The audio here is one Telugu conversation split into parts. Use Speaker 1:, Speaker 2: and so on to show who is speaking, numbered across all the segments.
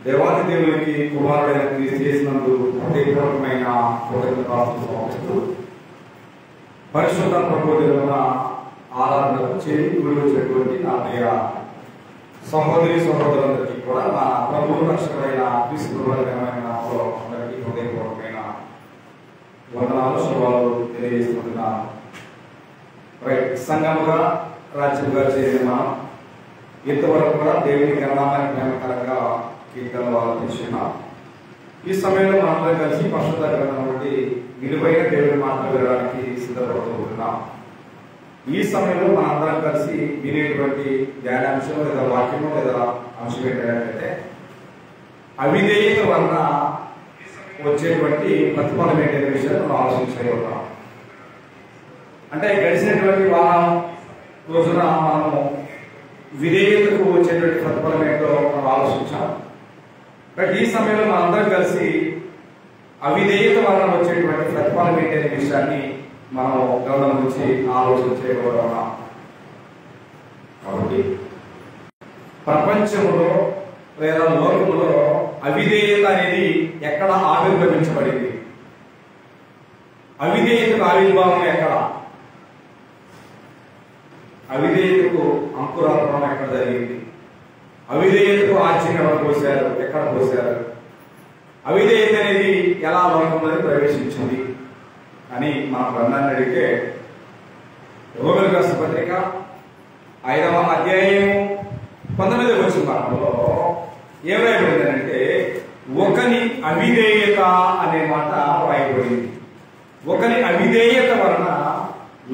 Speaker 1: దేవాది దేవునికి కుమారుడైన క్రీస్తు చేసినందుకు హృదయపూర్వకమైన కృతజ్ఞతలు సమర్పిస్తూ పరిశుద్ధ ప్రభు దేవుని ఆరాధనకు చేరి కూడి వచ్చినటువంటి నా ప్రియ సహోదరి సహోదరులందరికీ కూడా నా ప్రభు రక్షకుడైన క్రీస్తు అందరికీ హృదయపూర్వకమైన వందనాలు శుభాలు తెలియజేస్తున్నాను. సంఘముగా రాజ్యముగా చేరిన మనం ఇంతవరకు కూడా దేవుని గణనామానికి ప్రేమకరంగా కీర్తనలు ఆలోచించున్నాం. ఈ సమయంలో మనందరం కలిసి పరిశుద్ధ గ్రంథం నుండి విలువైన దేవుని మాటలు వినడానికి సిద్ధపడుతూ ఉంటున్నాం. ఈ సమయంలో మనందరం కలిసి వినేటువంటి ధ్యానాంశం లేదా వాక్యము లేదా అంశం ఏంటంటే అవిధేయత వలన వచ్చేటువంటి ప్రతిఫలం ఏంటనే విషయాన్ని మనం ఆలోచించగలుగుతాం. అంటే గడిచినటువంటి వారం రోజున మనము విధేయతకు వచ్చేటువంటి ప్రతిఫలం ఏంటో మనం ఆలోచించాం. బట్ ఈ సమయంలో మనందరం కలిసి అవిధేయత వలన వచ్చేటువంటి ప్రతిఫలం ఏంటనే విషయాన్ని మనం గమనం నుంచి ఆలోచన చేయగలుగుతాం. కాబట్టి ప్రపంచంలో లేదా లోకంలో అవిధేయత అనేది ఎక్కడ ఆవిర్భవించబడింది? అవిధేయతకు ఆవిర్భావం ఎక్కడ? అవిధేయతకు అంకురార్పణం ఎక్కడ జరిగింది? అవిధేయతకు ఆజ్యం ఎవరు పోసారు? ఎక్కడ పోసారు? అవిధేయత అనేది ఎలా లోకంలో ప్రవేశించింది అని మన గ్రంథాన్ని అడిగితే రోమీయులకు రాసిన పత్రిక 5వ అధ్యాయం 19వ వచనంలో ఏమైపోయిందంటే ఒకని అవిధేయత అనే మాట రాయబడింది. ఒకని అవిధేయత వలన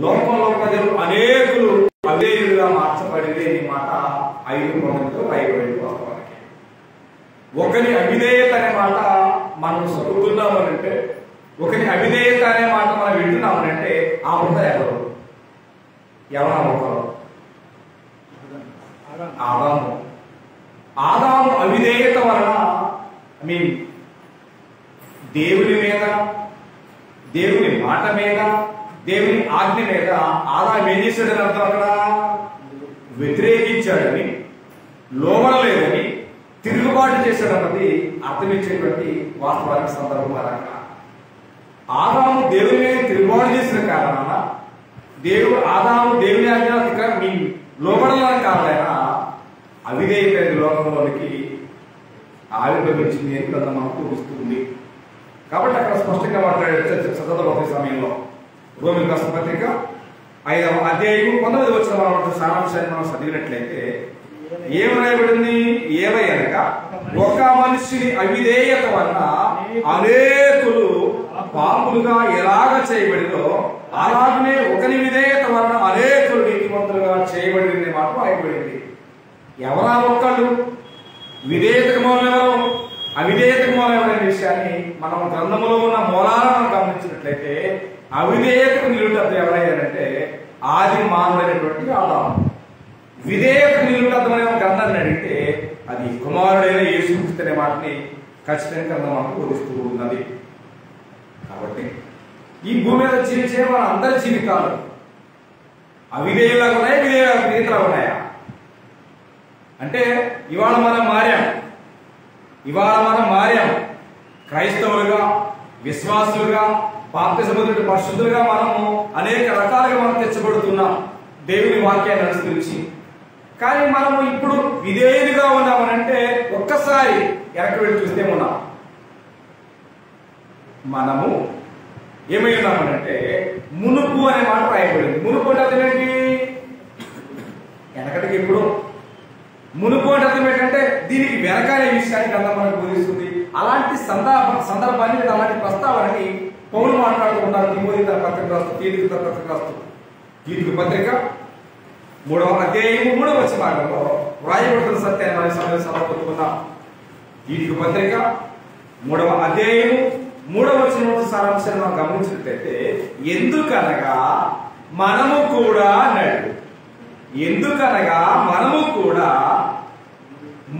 Speaker 1: లోకంలో ప్రజలు అనేకులు అవిధేయులుగా మార్చబడింది అనే మాట 5:9 రాయబడింది. వాస్తవానికి ఒకని అవిధేయత అనే మాట మనం చదువుతున్నామనంటే, ఒకని అవిధేయత అనే మాట మనం వింటున్నామనంటే ఆ ముద్ద ఎవరు? ఎవరా ముఖం? ఆదాము. ఆదాము అవిధేయత వలన దేవుని మీద, దేవుని మాట మీద, దేవుని ఆజ్ఞ మీద ఆదాము ఏం చేశాడని అర్థం? అక్కడ వ్యతిరేకించాడని, లోబడలేదని, తిరుగుబాటు చేశాడన్నది అర్థమించేటువంటి వాస్తవానికి సందర్భం. అక్కడ ఆదాము దేవుని మీద తిరుగుబాటు చేసిన కారణాన ఆదాము దేవుని ఆజ్ఞ లోబడడానికి కారణమైన అవిధేయత లోకంలోనికి ఆవిర్భవించింది అని కదా మనకు చూపిస్తుంది. కాబట్టి అక్కడ స్పష్టంగా మాట్లాడే చదవబోయే సమయంలో రోమీయులకు రాసిన పత్రిక 5వ అధ్యాయం 19వ వచనం సారాంశాన్ని మనం చదివినట్లయితే ఏం రాయబడింది? ఏమయ్యనగా ఒక మనిషిని అవిధేయత వలన అనేకులు పాపులుగా ఎలాగ చేయబడిందో అలాగనే ఒకరి విధేయత వలన అనేకులు నీతిమంతులుగా చేయబడింది మాట రాయబడింది. ఎవరా ఒక్కళ్ళు? విధేయతకు మూలం ఎవరు, అవిధేయతకు మూలం ఎవరనే విషయాన్ని మనం గ్రంథంలో ఉన్న మూలాలను గమనించినట్లయితే అవిధేయతకు నిలుటద్దు ఎవరయ్యారంటే ఆది మానవుడైనటువంటి ఆదాము. విధేయతకు నిలుటద్దమనే గ్రంథాన్ని అడిగితే అది కుమారుడైన యేసుక్రీస్తు అనే మాటని ఖచ్చితంగా గ్రంథం మనకు బోధిస్తూ ఉన్నది. కాబట్టి ఈ భూమి మీద జీవించే మన అందరి జీవితాలు అవిధేయులాగా ఉన్నాయా, విధేయులాగా ఉన్నాయా? అంటే ఇవాళ మనం మారాం. క్రైస్తవులుగా, విశ్వాసులుగా, బాప్తిసముద్రుడి పరిశుద్ధులుగా మనము అనేక రకాలుగా మనం తెచ్చబడుతున్నాం దేవుని వాక్యాన్ని అనుసరించి. కానీ మనము ఇప్పుడు విధేయులుగా ఉన్నామనంటే ఒక్కసారి వెనక్కి వెళ్ళి చూస్తే ఉన్నాం. మనము ఏమై ఉన్నామనంటే మునుపు అనే మాట రాయబడింది. మునుపు అంటే అర్థం ఏంటి? వెనకటికి ఇప్పుడు. మునుపు అంటే అర్థం ఏంటంటే దీనికి వెనకాలే విషయాన్ని గ్రంథం మనకు బోధిస్తుంది. అలాంటి సందర్భాన్ని అలాంటి ప్రస్తావనని పౌలు మాట్లాడుతున్నారు. తిమోతి తన పత్రిక రాస్తూ, తీతుకు పత్రిక 3వ అధ్యాయం 3వ వచనంలో వ్రాయబడుతున్న సత్యాన్ని మనం సమర్పించుకున్నాం. తీతుకు పత్రిక 3వ అధ్యాయం 3వ వచనం సారాంశాన్ని మనం గమనించినట్లయితే ఎందుకనగా మనము కూడా అన్నాడు. ఎందుకనగా మనము కూడా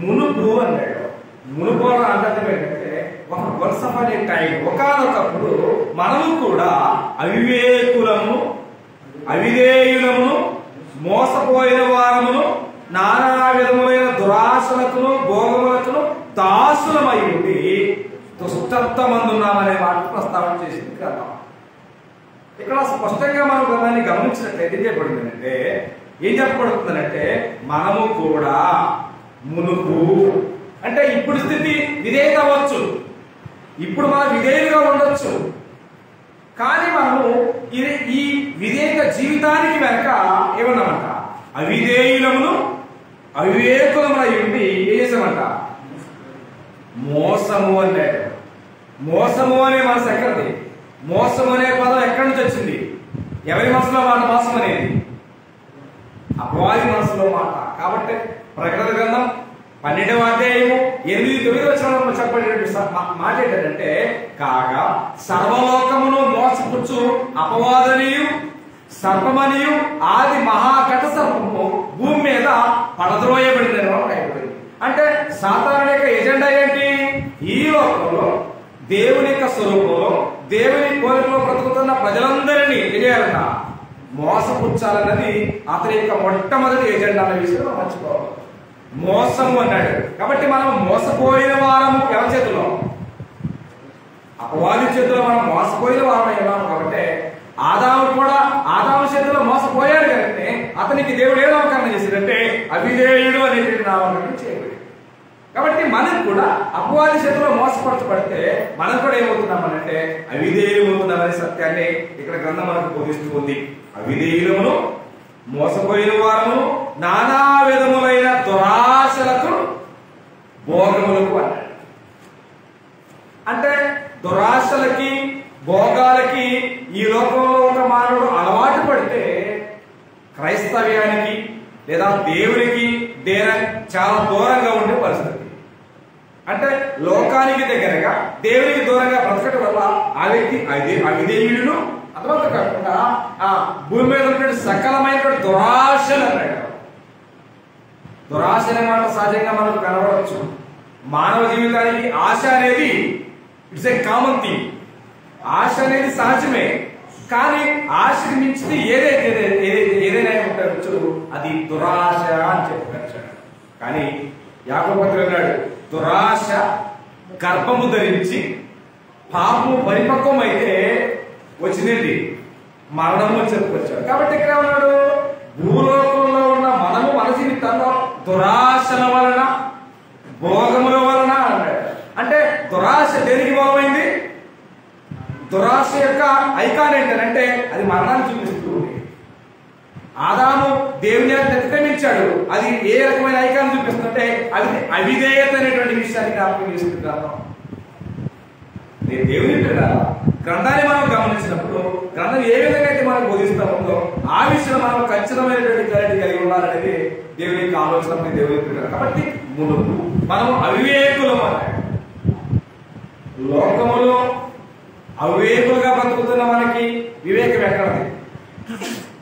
Speaker 1: మునుపు అన్నాడు. మునుపు అంటే అర్థం ఏంటంటే ఒక వన్స్ అపాన్ ఏ టైం, ఒకానొకప్పుడు మనము కూడా అవివేకులము, అవిధేయులము, మోసపోయిన వారమును, నానా విధములైన దురాశలకును భోగములకును దాసు దాసులమై ఉండి దుష్టత్వమందున్నామనే మాట ప్రస్తావన చేసింది కదా. ఇక్కడ స్పష్టంగా మనం గ్రంథాన్ని గమనించినట్లయితే ఏం చెప్పబడిందంటే, ఏం చెప్పబడుతుందంటే మనము కూడా మునుపు అంటే ఇప్పుడు స్థితి విధేయత అవ్వచ్చు, ఇప్పుడు మనం విధేయులుగా ఉండొచ్చు, కానీ మనము ఈ విధేయత జీవితానికి వెనక ఏమన్నామంట, అవిధేయులమును అవివేకులమై ఉండి ఏం చేసామంట, మోసము అన్నాడు. మోసము అనే మనసు ఎక్కడిది? మోసం అనే పదం ఎక్కడి నుంచి వచ్చింది? ఎవరి మనసులో మాట మోసం అనేది? అపవాది మనసులో మాట. కాబట్టి ప్రకటన గ్రంథం 12వ అధ్యాయము 8-9 వచనంలో చెప్పబడినటువంటి మాట ఏంటంటే, కాగా సర్వలోకమును మోసపుచ్చు అపవాదనియు సర్పమనియు ఆది మహాఘట సర్పము భూమి మీద పడద్రోయబడిందని రాయబడింది. అంటే సాతాను యొక్క ఎజెండా ఏంటి? ఈ లోకంలో దేవుని యొక్క స్వరూపంలో దేవుని కోరికలో బ్రతుకుతున్న ప్రజలందరినీ ఏం చేయాలన్నా మోసపుచ్చాలన్నది అతని యొక్క మొట్టమొదటి ఎజెండా అనే విషయం మర్చిపోవాలి. మోసము అన్నాడు. కాబట్టి మనం మోసపోయిన వారము ఎవరి చేతిలో? అపవాది చేతిలో మనం మోసపోయిన వారమై ఉన్నాము. కాబట్టి ఆదాము కూడా ఆదాము చేతిలో మోసపోయాడు కాబట్టి అతనికి దేవుడు ఏ నామకరణం చేశాడంటే అవిధేయుడు అనేటువంటి నామకరణం చేయబడి. కాబట్టి మనకు కూడా అపవాది చేతిలో మోసపరచబడితే మనం కూడా ఏమవుతున్నామనంటే అవిధేయులమవుతున్నామనే సత్యాన్ని ఇక్కడ గ్రంథం మనకు బోధిస్తూ ఉంది. అవిధేయులమును మోసపోయిన వారము నానా విధములైన దురాశలకు భోగములకు అన్నాడు. అంటే దురాశలకి భోగాలకి ఈ లోకంలో ఒక మానవుడు అలవాటు పడితే క్రైస్తవ్యానికి లేదా దేవునికి చాలా దూరంగా ఉండే పరిస్థితి. అంటే లోకానికి దగ్గరగా దేవునికి దూరంగా బ్రతకడం వల్ల ఆ వ్యక్తి అవిధేయుడును అర్థమంత కాకుండా భూమి మీద ఉన్నటువంటి సకలమైన దురాశలు అన్నాడు. దురాశ అనే మాట సహజంగా మనకు కనబడవచ్చు. మానవ జీవితానికి ఆశ అనేది ఇట్స్ ఏ కామన్ థింగ్. ఆశ అనేది సహజమే, కానీ ఆశకి మించింది ఏదైనా ఉండవచ్చు, అది దురాశ అని చెప్పవచ్చు. కానీ యాకోబు భక్తుడు అన్నాడు, దురాశ గర్భము ధరించి పాపము పరిపక్వం అయితే వచ్చిందండి మరణము అని చెప్పుకొచ్చాడు. కాబట్టి ఇక్కడ ఉన్నాడు, భూలోకంలో ఉన్న మనము మన జీవితంలో దురాశల వలన భోగముల వలన అన్నాడు. అంటే దురాశ దేనికి మూలమైంది? దురాశ యొక్క ఐకాన్ ఏంటంటే అది మరణాన్ని చూపిస్తూ ఉంది. ఆదాము దేవుని అతిక్రమించాడు, అది ఏ రకమైన ఐకాన్ చూపిస్తుందంటే అది అవిధేయత అనేటువంటి విషయాన్ని జ్ఞాపకం చేసుకుంటున్నాను. దేవుని గ్రంథాన్ని మనం గమనించినప్పుడు గ్రంథం ఏ విధంగా అయితే మనం బోధిస్తూ ఉందో ఆ విషయంలో మనం ఖచ్చితమైనటువంటి క్లారిటీ కలిగి ఉండాలనేది దేవుని యొక్క ఆలోచన. దేవుని కాబట్టి మునుపు మనం అవివేకులం అన్నాడు. లోకములో అవివేకులుగా బ్రతుకుతున్న మనకి వివేకం ఎక్కడది?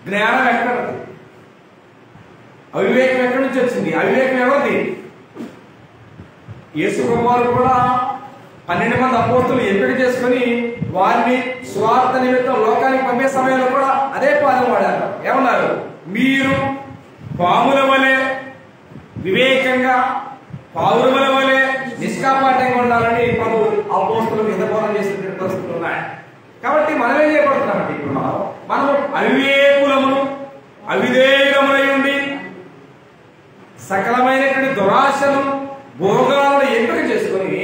Speaker 1: జ్ఞానం ఎక్కడది? అవివేకం ఎక్కడి నుంచి వచ్చింది? అవివేకం ఎవరిది? యేసు ప్రభువారు కూడా 12 మంది అపోస్తులు ఎంపిక చేసుకుని వారిని స్వార్థ నిమిత్తం లోకానికి పంపే సమయంలో కూడా అదే పాదం వాడారు. ఏమన్నారు? మీరు పాముల వలె వివేకంగా పావురముల వలె నిష్కాపాఠంగా ఉండాలని ప్రభు అపోస్తులకు హితబోధన చేసినటువంటి పరిస్థితులు ఉన్నాయి. కాబట్టి మనం ఏం చేయబడుతున్నామంటే ఇప్పుడు మనము అవివేకులమును అవిధేయులమై ఉండి సకలమైనటువంటి దురాశను భోగాలను ఎంపిక చేసుకుని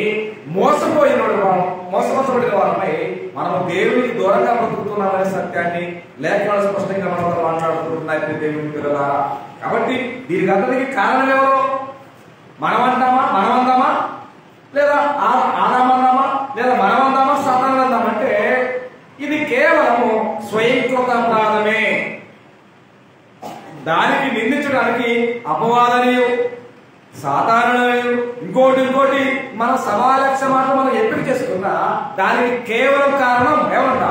Speaker 1: మోసపరచబడిన వారమై మనము దేవునికి దూరంగా బ్రతుకుతున్నామనే సత్యాన్ని లేఖనాలు స్పష్టంగా మనతో మాట్లాడుకుంటున్నాయి దేవుని పిల్లలారా. కాబట్టి దీనికి అందరికీ కారణం ఎవరు? మనమందామా లేదా ఆదామందామా లేదా మనమందామా సాతానందామంటే ఇది కేవలము స్వయంకృత అపరాధమే. దానికి నిందించడానికి అపవాదనియు సాధారణమేయు ఇంకోటి మన సమాలక్ష్య మాట మనం ఎంపిక చేసుకున్నా దానికి కేవలం కారణం ఏమంట?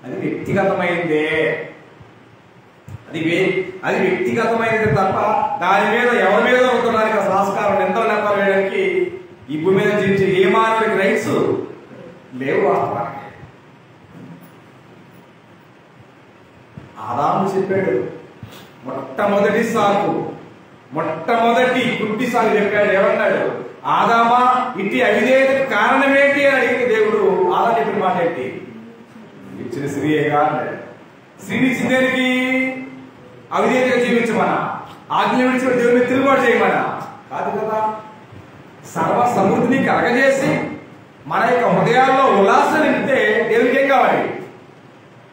Speaker 1: అది వ్యక్తిగతమైందే. అది వ్యక్తిగతమైనది తప్ప దాని మీద ఎవరి మీద ఉండడానికి అసలు ఆస్కారం ఎంత నెంబర్ వేయడానికి ఈ భూమి మీద జీవించే ఏ మానవుడికి రైట్స్ లేవు. వాస్తవానికి ఆదాము చెప్పాడు, మొట్టమొదటి గుడ్డి సాగు చెప్పాడు. ఏమన్నాడు? ఆదామా ఇట్టి పైగా శ్రీనిచ్చి దేనికి? అవిధేయతగా జీవించమనా? ఆజ్ఞ విడిచి దేవుని తిరుగుబాటు చేయమనా? కాదు కదా. సర్వ సమృద్ధిని కలగజేసి మన యొక్క హృదయాల్లో ఉల్లాసం నింపితే దేవునికి ఏం కావాలి?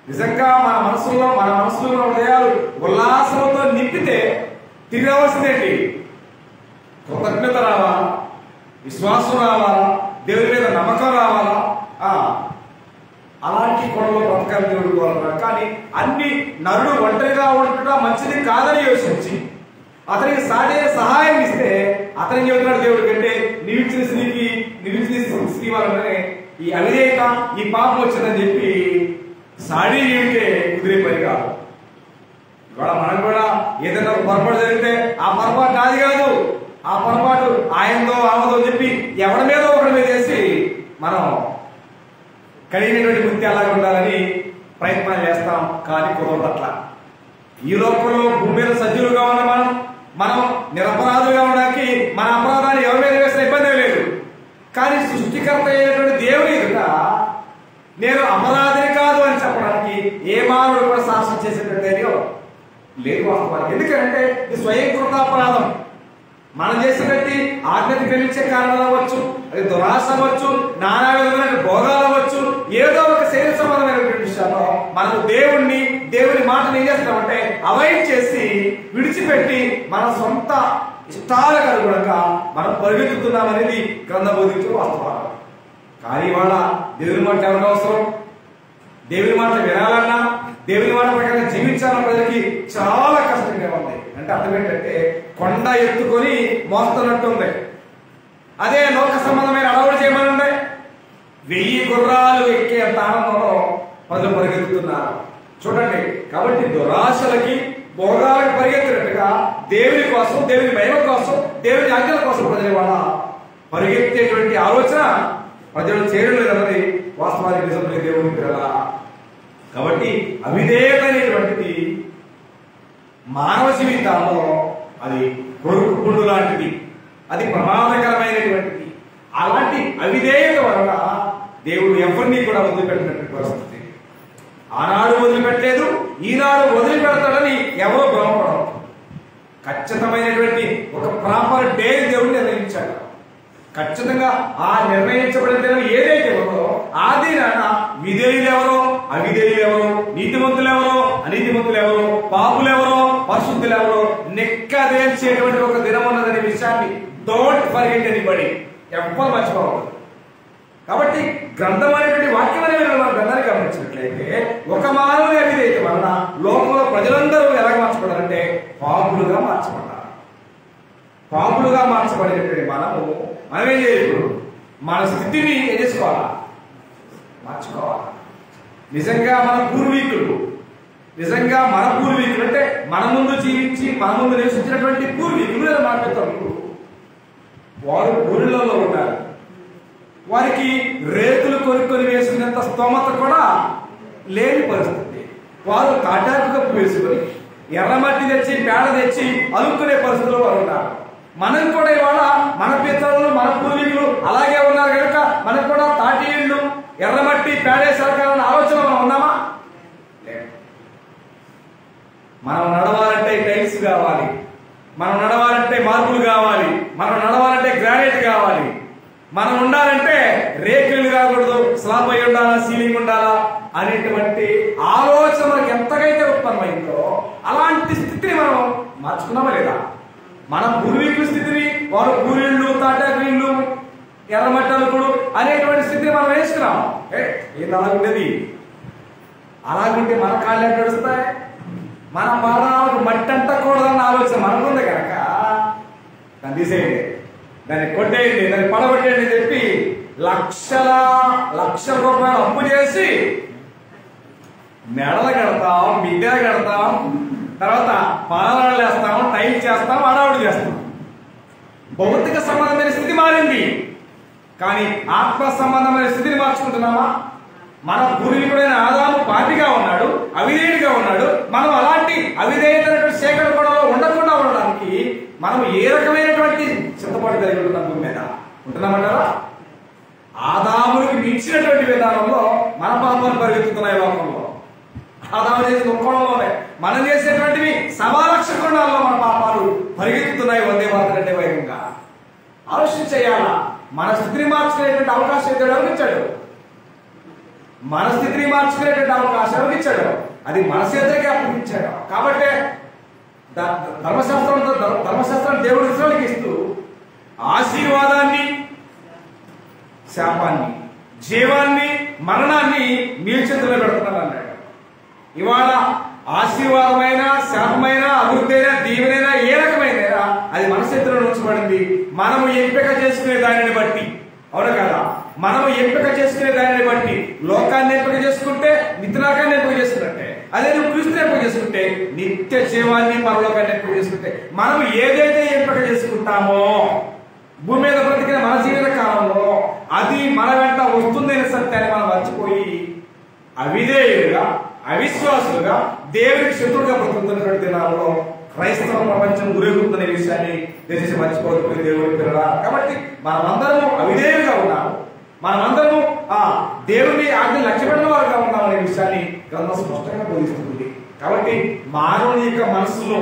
Speaker 1: నిజంగా మన మనసులో హృదయాలు ఉల్లాసంతో నింపితే తిరిగి రావాల్సిందేంటి? కృతజ్ఞత రావాలా, విశ్వాసం రావాలా, దేవుని మీద నమ్మకం రావాలా. అలాంటి కొడలో బ్రతకాలి దేవుడు కోరుతున్నాడు. కానీ అన్ని నరుడు ఒంటరిగా ఉండటం మంచిది కాదని యోచించి అతనికి సాటే సహాయం ఇస్తే అతనికి చెబుతున్నాడు దేవుడు కంటే నిలిచిన స్త్రీ వల్లనే ఈ అవిధేయత, ఈ పాపం వచ్చిందని చెప్పి సాడి జీవితే కుదిరే పని కాదు. ఇవాళ మనం కూడా ఏదైనా పొరపాటు జరిగితే ఆ పొరపాటు నాది కాదు, ఆ పొరపాటు ఆయనతో ఆమెతో చెప్పి ఎవరి మీద ఒకరి మీద వేసి మనం కలిగినటువంటి వృత్తి అలాగే ఉండాలని ప్రయత్నం చేస్తాం. కానీ కుదరదు అట్లా. ఈ లోకంలో భూమి మీద సజీవులుగా ఉన్న మనం నిరపరాధులుగా ఉండడానికి మన అపరాధాన్ని ఎవరి మీద వేసిన ఇబ్బంది లేదు. కానీ సృష్టికర్త అయినటువంటి దేవుని ఎదుట నేను అపరాధిని కాదు అని చెప్పడానికి ఏ మానవుడు కూడా సాహసం చేసేటువంటి లేదు వాస్తవానికి. ఎందుకంటే ఇది స్వయంకృత అపరాధం. మనం చేసినట్టు ఆజ్ఞత గ్రహించే కారణాలు అవ్వచ్చు, అది దురాశ అవ్వచ్చు, నానా విధమైన భోగాలు అవ్వచ్చు, ఏదో ఒక శరీర సంబంధమైనటువంటి విషయాల్లో మనం దేవుని మాటను ఏం చేస్తామంటే అవాయిడ్ చేసి విడిచిపెట్టి మన సొంత ఇష్టాలకు అనుగుణంగా మనం పరిగెత్తుతున్నాం అనేది గ్రంథ బోధించే వాస్తవాలు. కానీ ఇవాళ దేవుని మాట ఎవరికి అవసరం? దేవుని మాట వినాలన్నా, దేవుని మాట ప్రకారం జీవించాలన్న ప్రజలకి చాలా కష్టంగా ఉంది. అంటే అర్థం ఏంటంటే కొండ ఎత్తుకొని మోస్తున్నట్టు ఉంది. అదే లోక సంబంధమైన అలవాటు చేయమని ఉన్నాయి. 1000 గుర్రాలు ఎక్కే అంత ఆనందంలో ప్రజలు పరిగెత్తుతున్నారు చూడండి. కాబట్టి దురాశలకి, భోగాలకు పరిగెత్తినట్టుగా దేవుని కోసం, దేవుని మహిమ కోసం, దేవుని ఆజ్ఞల కోసం ప్రజల వాళ్ళ పరిగెత్తేటువంటి ఆలోచన ప్రజలు చేయడం లేదన్నది వాస్తవానికి నిజంగా దేవుని పిల్లలా. కాబట్టి అవిధేయత అనేటువంటిది మానవ జీవితాల్లో అది కొరుకు పుండు లాంటిది, అది ప్రమాదకరమైనటువంటిది. అలాంటి అవిధేయత వలన దేవుడు ఎవరిని కూడా వదిలిపెట్టినటువంటి పరిస్థితి. ఆనాడు వదిలిపెట్టలేదు, ఈనాడు వదిలిపెడతాడని ఎవరో భ్రమపడరు. ఖచ్చితమైనటువంటి ఒక ప్రాపర్ డే దేవుడు నిర్ణయించాడు. ఖచ్చితంగా ఆ నిర్ణయించబడిన దినం ఏదైతే ఉందో ఆ దినాన విధేయులు ఎవరో, అవిధేయులు ఎవరో, నీతిమంతులు ఎవరో, అనీతిమంతులు ఎవరో, పాపులు ఎవరో, పరిశుద్ధులు ఎవరో నెక్కదేల్చేటువంటి ఒక దినం ఉన్నదనే విషయాన్ని డోంట్ ఫర్గెట్ ఎనీబడీ, ఎవ్వరు మర్చిపోవద్దు. కాబట్టి గ్రంథం అనేటువంటి వాక్యం అనేది మనం గ్రంథాన్ని గమనించినట్లయితే ఒక మానవుని అవిధేయత వలన లోకంలో ప్రజలందరూ ఎలా మార్చబడారంటే పాపులుగా మార్చబడ్డారు. పాపులుగా మార్చబడినటువంటి మనం ఏం చేయలేదు, మన స్థితిని ఏం చేసుకోవాలా? మార్చుకోవాలి. నిజంగా మన పూర్వీకులు అంటే మన ముందు జీవించి మన ముందు నివసించినటువంటి పూర్వీకులు లేదా మన పితరులు వారు ఊరిలో ఉన్నారు. వారికి రేతులు కొనుక్కొని వేసుకునేంత స్తోమత కూడా లేని పరిస్థితి. వారు తాటాకు కప్పు వేసుకొని ఎర్రమట్టి తెచ్చి పేడ తెచ్చి అలుక్కునే పరిస్థితుల్లో వారు ఉన్నారు. మనం కూడా ఇవాళ మన పితరులు, మన పూర్వీకులు అలాగే ఉన్నారు కనుక మనకు కూడా తాటి ఇళ్ళు, ఎర్రమట్టి, పేడే సరకాలన్న ఆలోచన మనం ఉన్నామా? మనం నడవాలంటే టైల్స్ కావాలి, మనం నడవాలంటే మార్పులు కావాలి, మనం నడవాలంటే గ్రానైట్ కావాలి, మనం ఉండాలంటే రేకులు కాకూడదు, స్లాబ్ అయి ఉండాలా, సీలింగ్ ఉండాలా అనేటువంటి ఆలోచన మనకి ఎంతకైతే ఉత్పన్నమైందో అలాంటి స్థితిని మనం మార్చుకున్నామా లేదా? మన పూర్వీకుల స్థితిని, వారు పూరిళ్ళు, తాటాకు ఇళ్ళు, ఎర్రమట్టలుకుడు అనేటువంటి స్థితిని మనం వేసుకున్నాం. ఏది అలాగుండేది? అలాగుంటే మన కాళ్ళు ఎట్లా నడుస్తాయి? మన పాదాలకు మట్టి అంటకూడదన్న ఆలోచన మనకుంది కనుక దాన్ని తీసేయండి, దాన్ని కొట్టేయండి, దాన్ని పడగొట్టేయండి అని చెప్పి లక్షల రూపాయలు అప్పు చేసి మెడలు కడతాం, మిద్దెలు కడతాం, తర్వాత పాదాలు వేస్తాం, టైల్ చేస్తాం, అడావుడు చేస్తాం. భౌతిక సంబంధమైన స్థితి మారింది, కానీ ఆత్మ సంబంధమైన స్థితిని మార్చుకుంటున్నామా? మన పూర్వీకుడైన ఆదాము పాపిగా ఉన్నాడు, అవిధేయుడిగా ఉన్నాడు. మనం అలాంటి అవిధేయతైనటువంటి సేకరణ కూడా ఉండకుండా ఉండడానికి మనం ఏ రకమైనటువంటి సిద్ధపాటు కలిగి ఉంటున్నాం? భూమి మీద ఉంటున్నామంటారా? ఆదామునికి మించినటువంటి విధానంలో మన పాపాలు పరిగెత్తుతున్నాయి లోకంలో. ఆదాము చేసిన ఒక్కడంలోనే మనం చేసేటువంటివి 1,00,000 కోణాల్లో మన పాపాలు పరిగెత్తుతున్నాయి వందే మాత్రం కంటే వేగంగా. ఆలోచన చేయాలా? మన స్థితిని మార్చుకునేటువంటి అవకాశం దేవుడు ఎవరిచ్చాడు? మన స్థితిని మార్చుకునేటువంటి అవకాశం ఎవరిచ్చాడు? అది మన చేతికి అప్పగించాడు. కాబట్టి ధర్మశాస్త్రం దేవుడు ఇస్రాయేలుకి ఇస్తూ ఆశీర్వాదాన్ని, శాపాన్ని, జీవాన్ని, మరణాన్ని మీ చేతిలో పెడుతున్నాను అన్నాడు. ఇవాళ ఆశీర్వాదమైన, శాపమైన, అభివృద్ధి, దీవెనైనా ఏ రకమైనా అది మన చేతిలో ఉంచబడింది. మనము ఎంపిక చేసుకునే దానిని బట్టి. అవును కదా? మనము ఎంపిక చేసుకునే దానిని బట్టి లోకాన్ని ఎంపిక చేసుకుంటే నిత్యలోకాన్ని ఎంపిక చేసుకున్నట్టే. అదే నువ్వు క్రీస్తుని ఎంపిక చేసుకుంటే నిత్య జీవాన్ని, పరలోకాన్ని ఎంపిక చేసుకుంటే మనం ఏదైతే ఎంపిక చేసుకుంటామో భూమి మీద బ్రతికిన మన జీవిత కాలంలో అది మన వెంట వస్తుందనే సత్యాన్ని మనం మర్చిపోయి అవిధేయులుగా, అవిశ్వాసులుగా, దేవుడికి శత్రువుగా బ్రతుకుతున్నటువంటి దినాల్లో క్రైస్తవ ప్రపంచం గురవుతున్న విషయాన్ని దయచేసి మర్చిపోతుంది దేవుడి పిల్లల. కాబట్టి మనమందరము అవిధేయులుగా ఉన్నాము, మనమందరము దేవుని ఆజ్ఞ లక్ష్యపెట్టిన వారుగా ఉన్నామనే విషయాన్ని గ్రంథం స్పష్టంగా బోధిస్తుంది. కాబట్టి మానవుని యొక్క మనస్సులో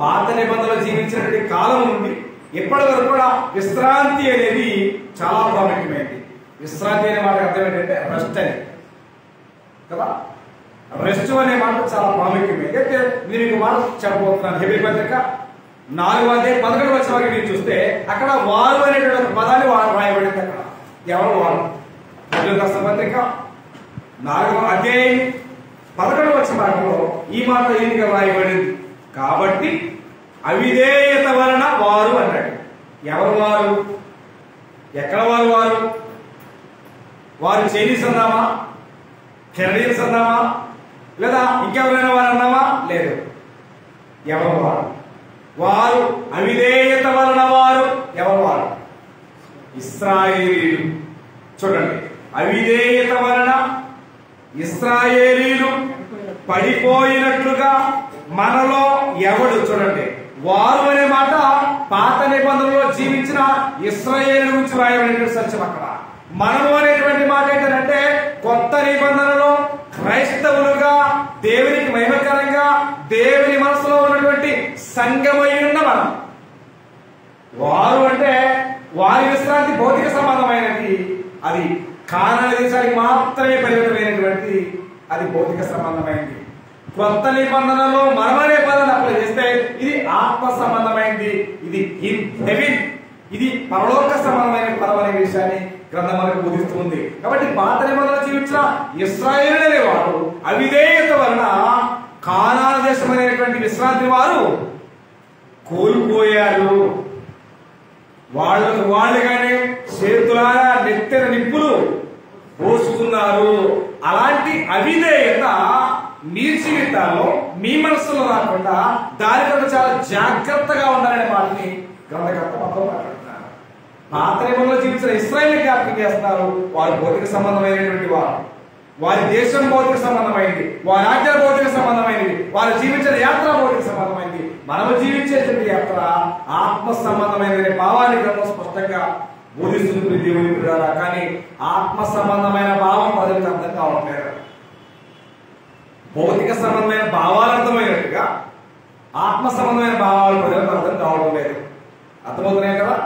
Speaker 1: పాత నిబంధనలు జీవించినటువంటి కాలం నుండి ఇప్పటి వరకు కూడా విశ్రాంతి అనేది చాలా ప్రాముఖ్యమైనది. విశ్రాంతి అనే మాట అర్థం ఏంటంటే రెస్ట్ అని కదా. రెస్ట్ అనే మాట చాలా ప్రాముఖ్యమైనది. అయితే నేను మీకు మాట చెప్పబోతున్నాను. హెబ్రీ పత్రిక 4:11 మీరు చూస్తే అక్కడ వారు అనేటువంటి పదాన్ని రాయబడింది. అక్కడ ఎవరు వారు? పత్రిక 4:11 ఈ మాట ఏంటిగా రాయబడింది? కాబట్టి అవిధేయత వలన వారు అన్నాడు. ఎవరు వారు? ఎక్కడ వారు? వారు చైనీస్ అన్నామా, కెనడియన్స్ అన్నామా, లేదా ఇంకెవరైనా వారు అన్నామా? లేదు. ఎవరు వారు? వారు అవిధేయత వలన వారు. ఎవరు వారు? ఇశ్రాయేలీయులు. చూడండి, అవిధేయత వలన ఇశ్రాయేలీయులు పడిపోయినట్లుగా మనలో ఎవడు? చూడండి, వారు అనే మాట పాత నిబంధనలో జీవించిన ఇశ్రాయేలు గురించి రాయబడిన సత్యం. అక్కడ మనము అనేటువంటి మాట ఏంటంటే కొత్త నిబంధనలో క్రైస్తవులుగా, దేవునికి మహిమకరంగా, దేవుని మనసులో ఉన్నటువంటి సంఘమై ఉన్న మనం. వారు అంటే వారి విశ్రాంతి భౌతిక సంబంధమైనది. అది కానాను దేశానికి మాత్రమే పరిమితమైనటువంటి అది భౌతిక సంబంధమైనది. కొత్త నిబంధనలో మనమనే పదాన్ని అప్లై చేస్తే ఇది ఆత్మ సంబంధమైనది. ఇది హెవెన్, ఇది పరలోక సంబంధమైన పదం అనే విషయాన్ని గ్రంథం మనకు బోధిస్తుంది. కాబట్టి పాత నిబంధనలో జీవించిన ఇశ్రాయేలు అనేవారు అవిధేయత వలన కానాను దేశం అనేటువంటి విశ్రాంతి వారు కోల్పోయారు. వాళ్ళుగానే చేతులారా నెత్తెర నిప్పులు పోసుకున్నారు. అలాంటి అవిధేయత మీ జీవితాల్లో, మీ మనస్సులో రాకుండా దాని కొరకు చాలా జాగ్రత్తగా ఉండాలనే మాటని గ్రంథకర్త మనతో మాట్లాడుతున్నారు. పాత నిబంధనలో జీవించిన ఇశ్రాయేలు జ్ఞాపకం చేస్తున్నారు. వారు భౌతిక సంబంధమైనటువంటి వారు, వారి దేశం భౌతిక సంబంధమైంది, వారి ఆజ్ఞ భౌతిక సంబంధమైనది, వారు జీవించిన యాత్ర భౌతిక సంబంధమైంది. మనము జీవించేటువంటి యాత్ర ఆత్మ సంబంధమైన భావాన్ని గ్రంథం స్పష్టంగా బోధిస్తుంది దేవుని ద్వారా. కానీ ఆత్మ సంబంధమైన భావం ప్రజలకు అర్థం కావట్లేదు. భౌతిక సంబంధమైన భావాలు అర్థమైనట్టుగా ఆత్మ సంబంధమైన భావాలు ప్రజలకు అర్థం కావడం లేదు. అర్థమవుతున్నాయి కదా?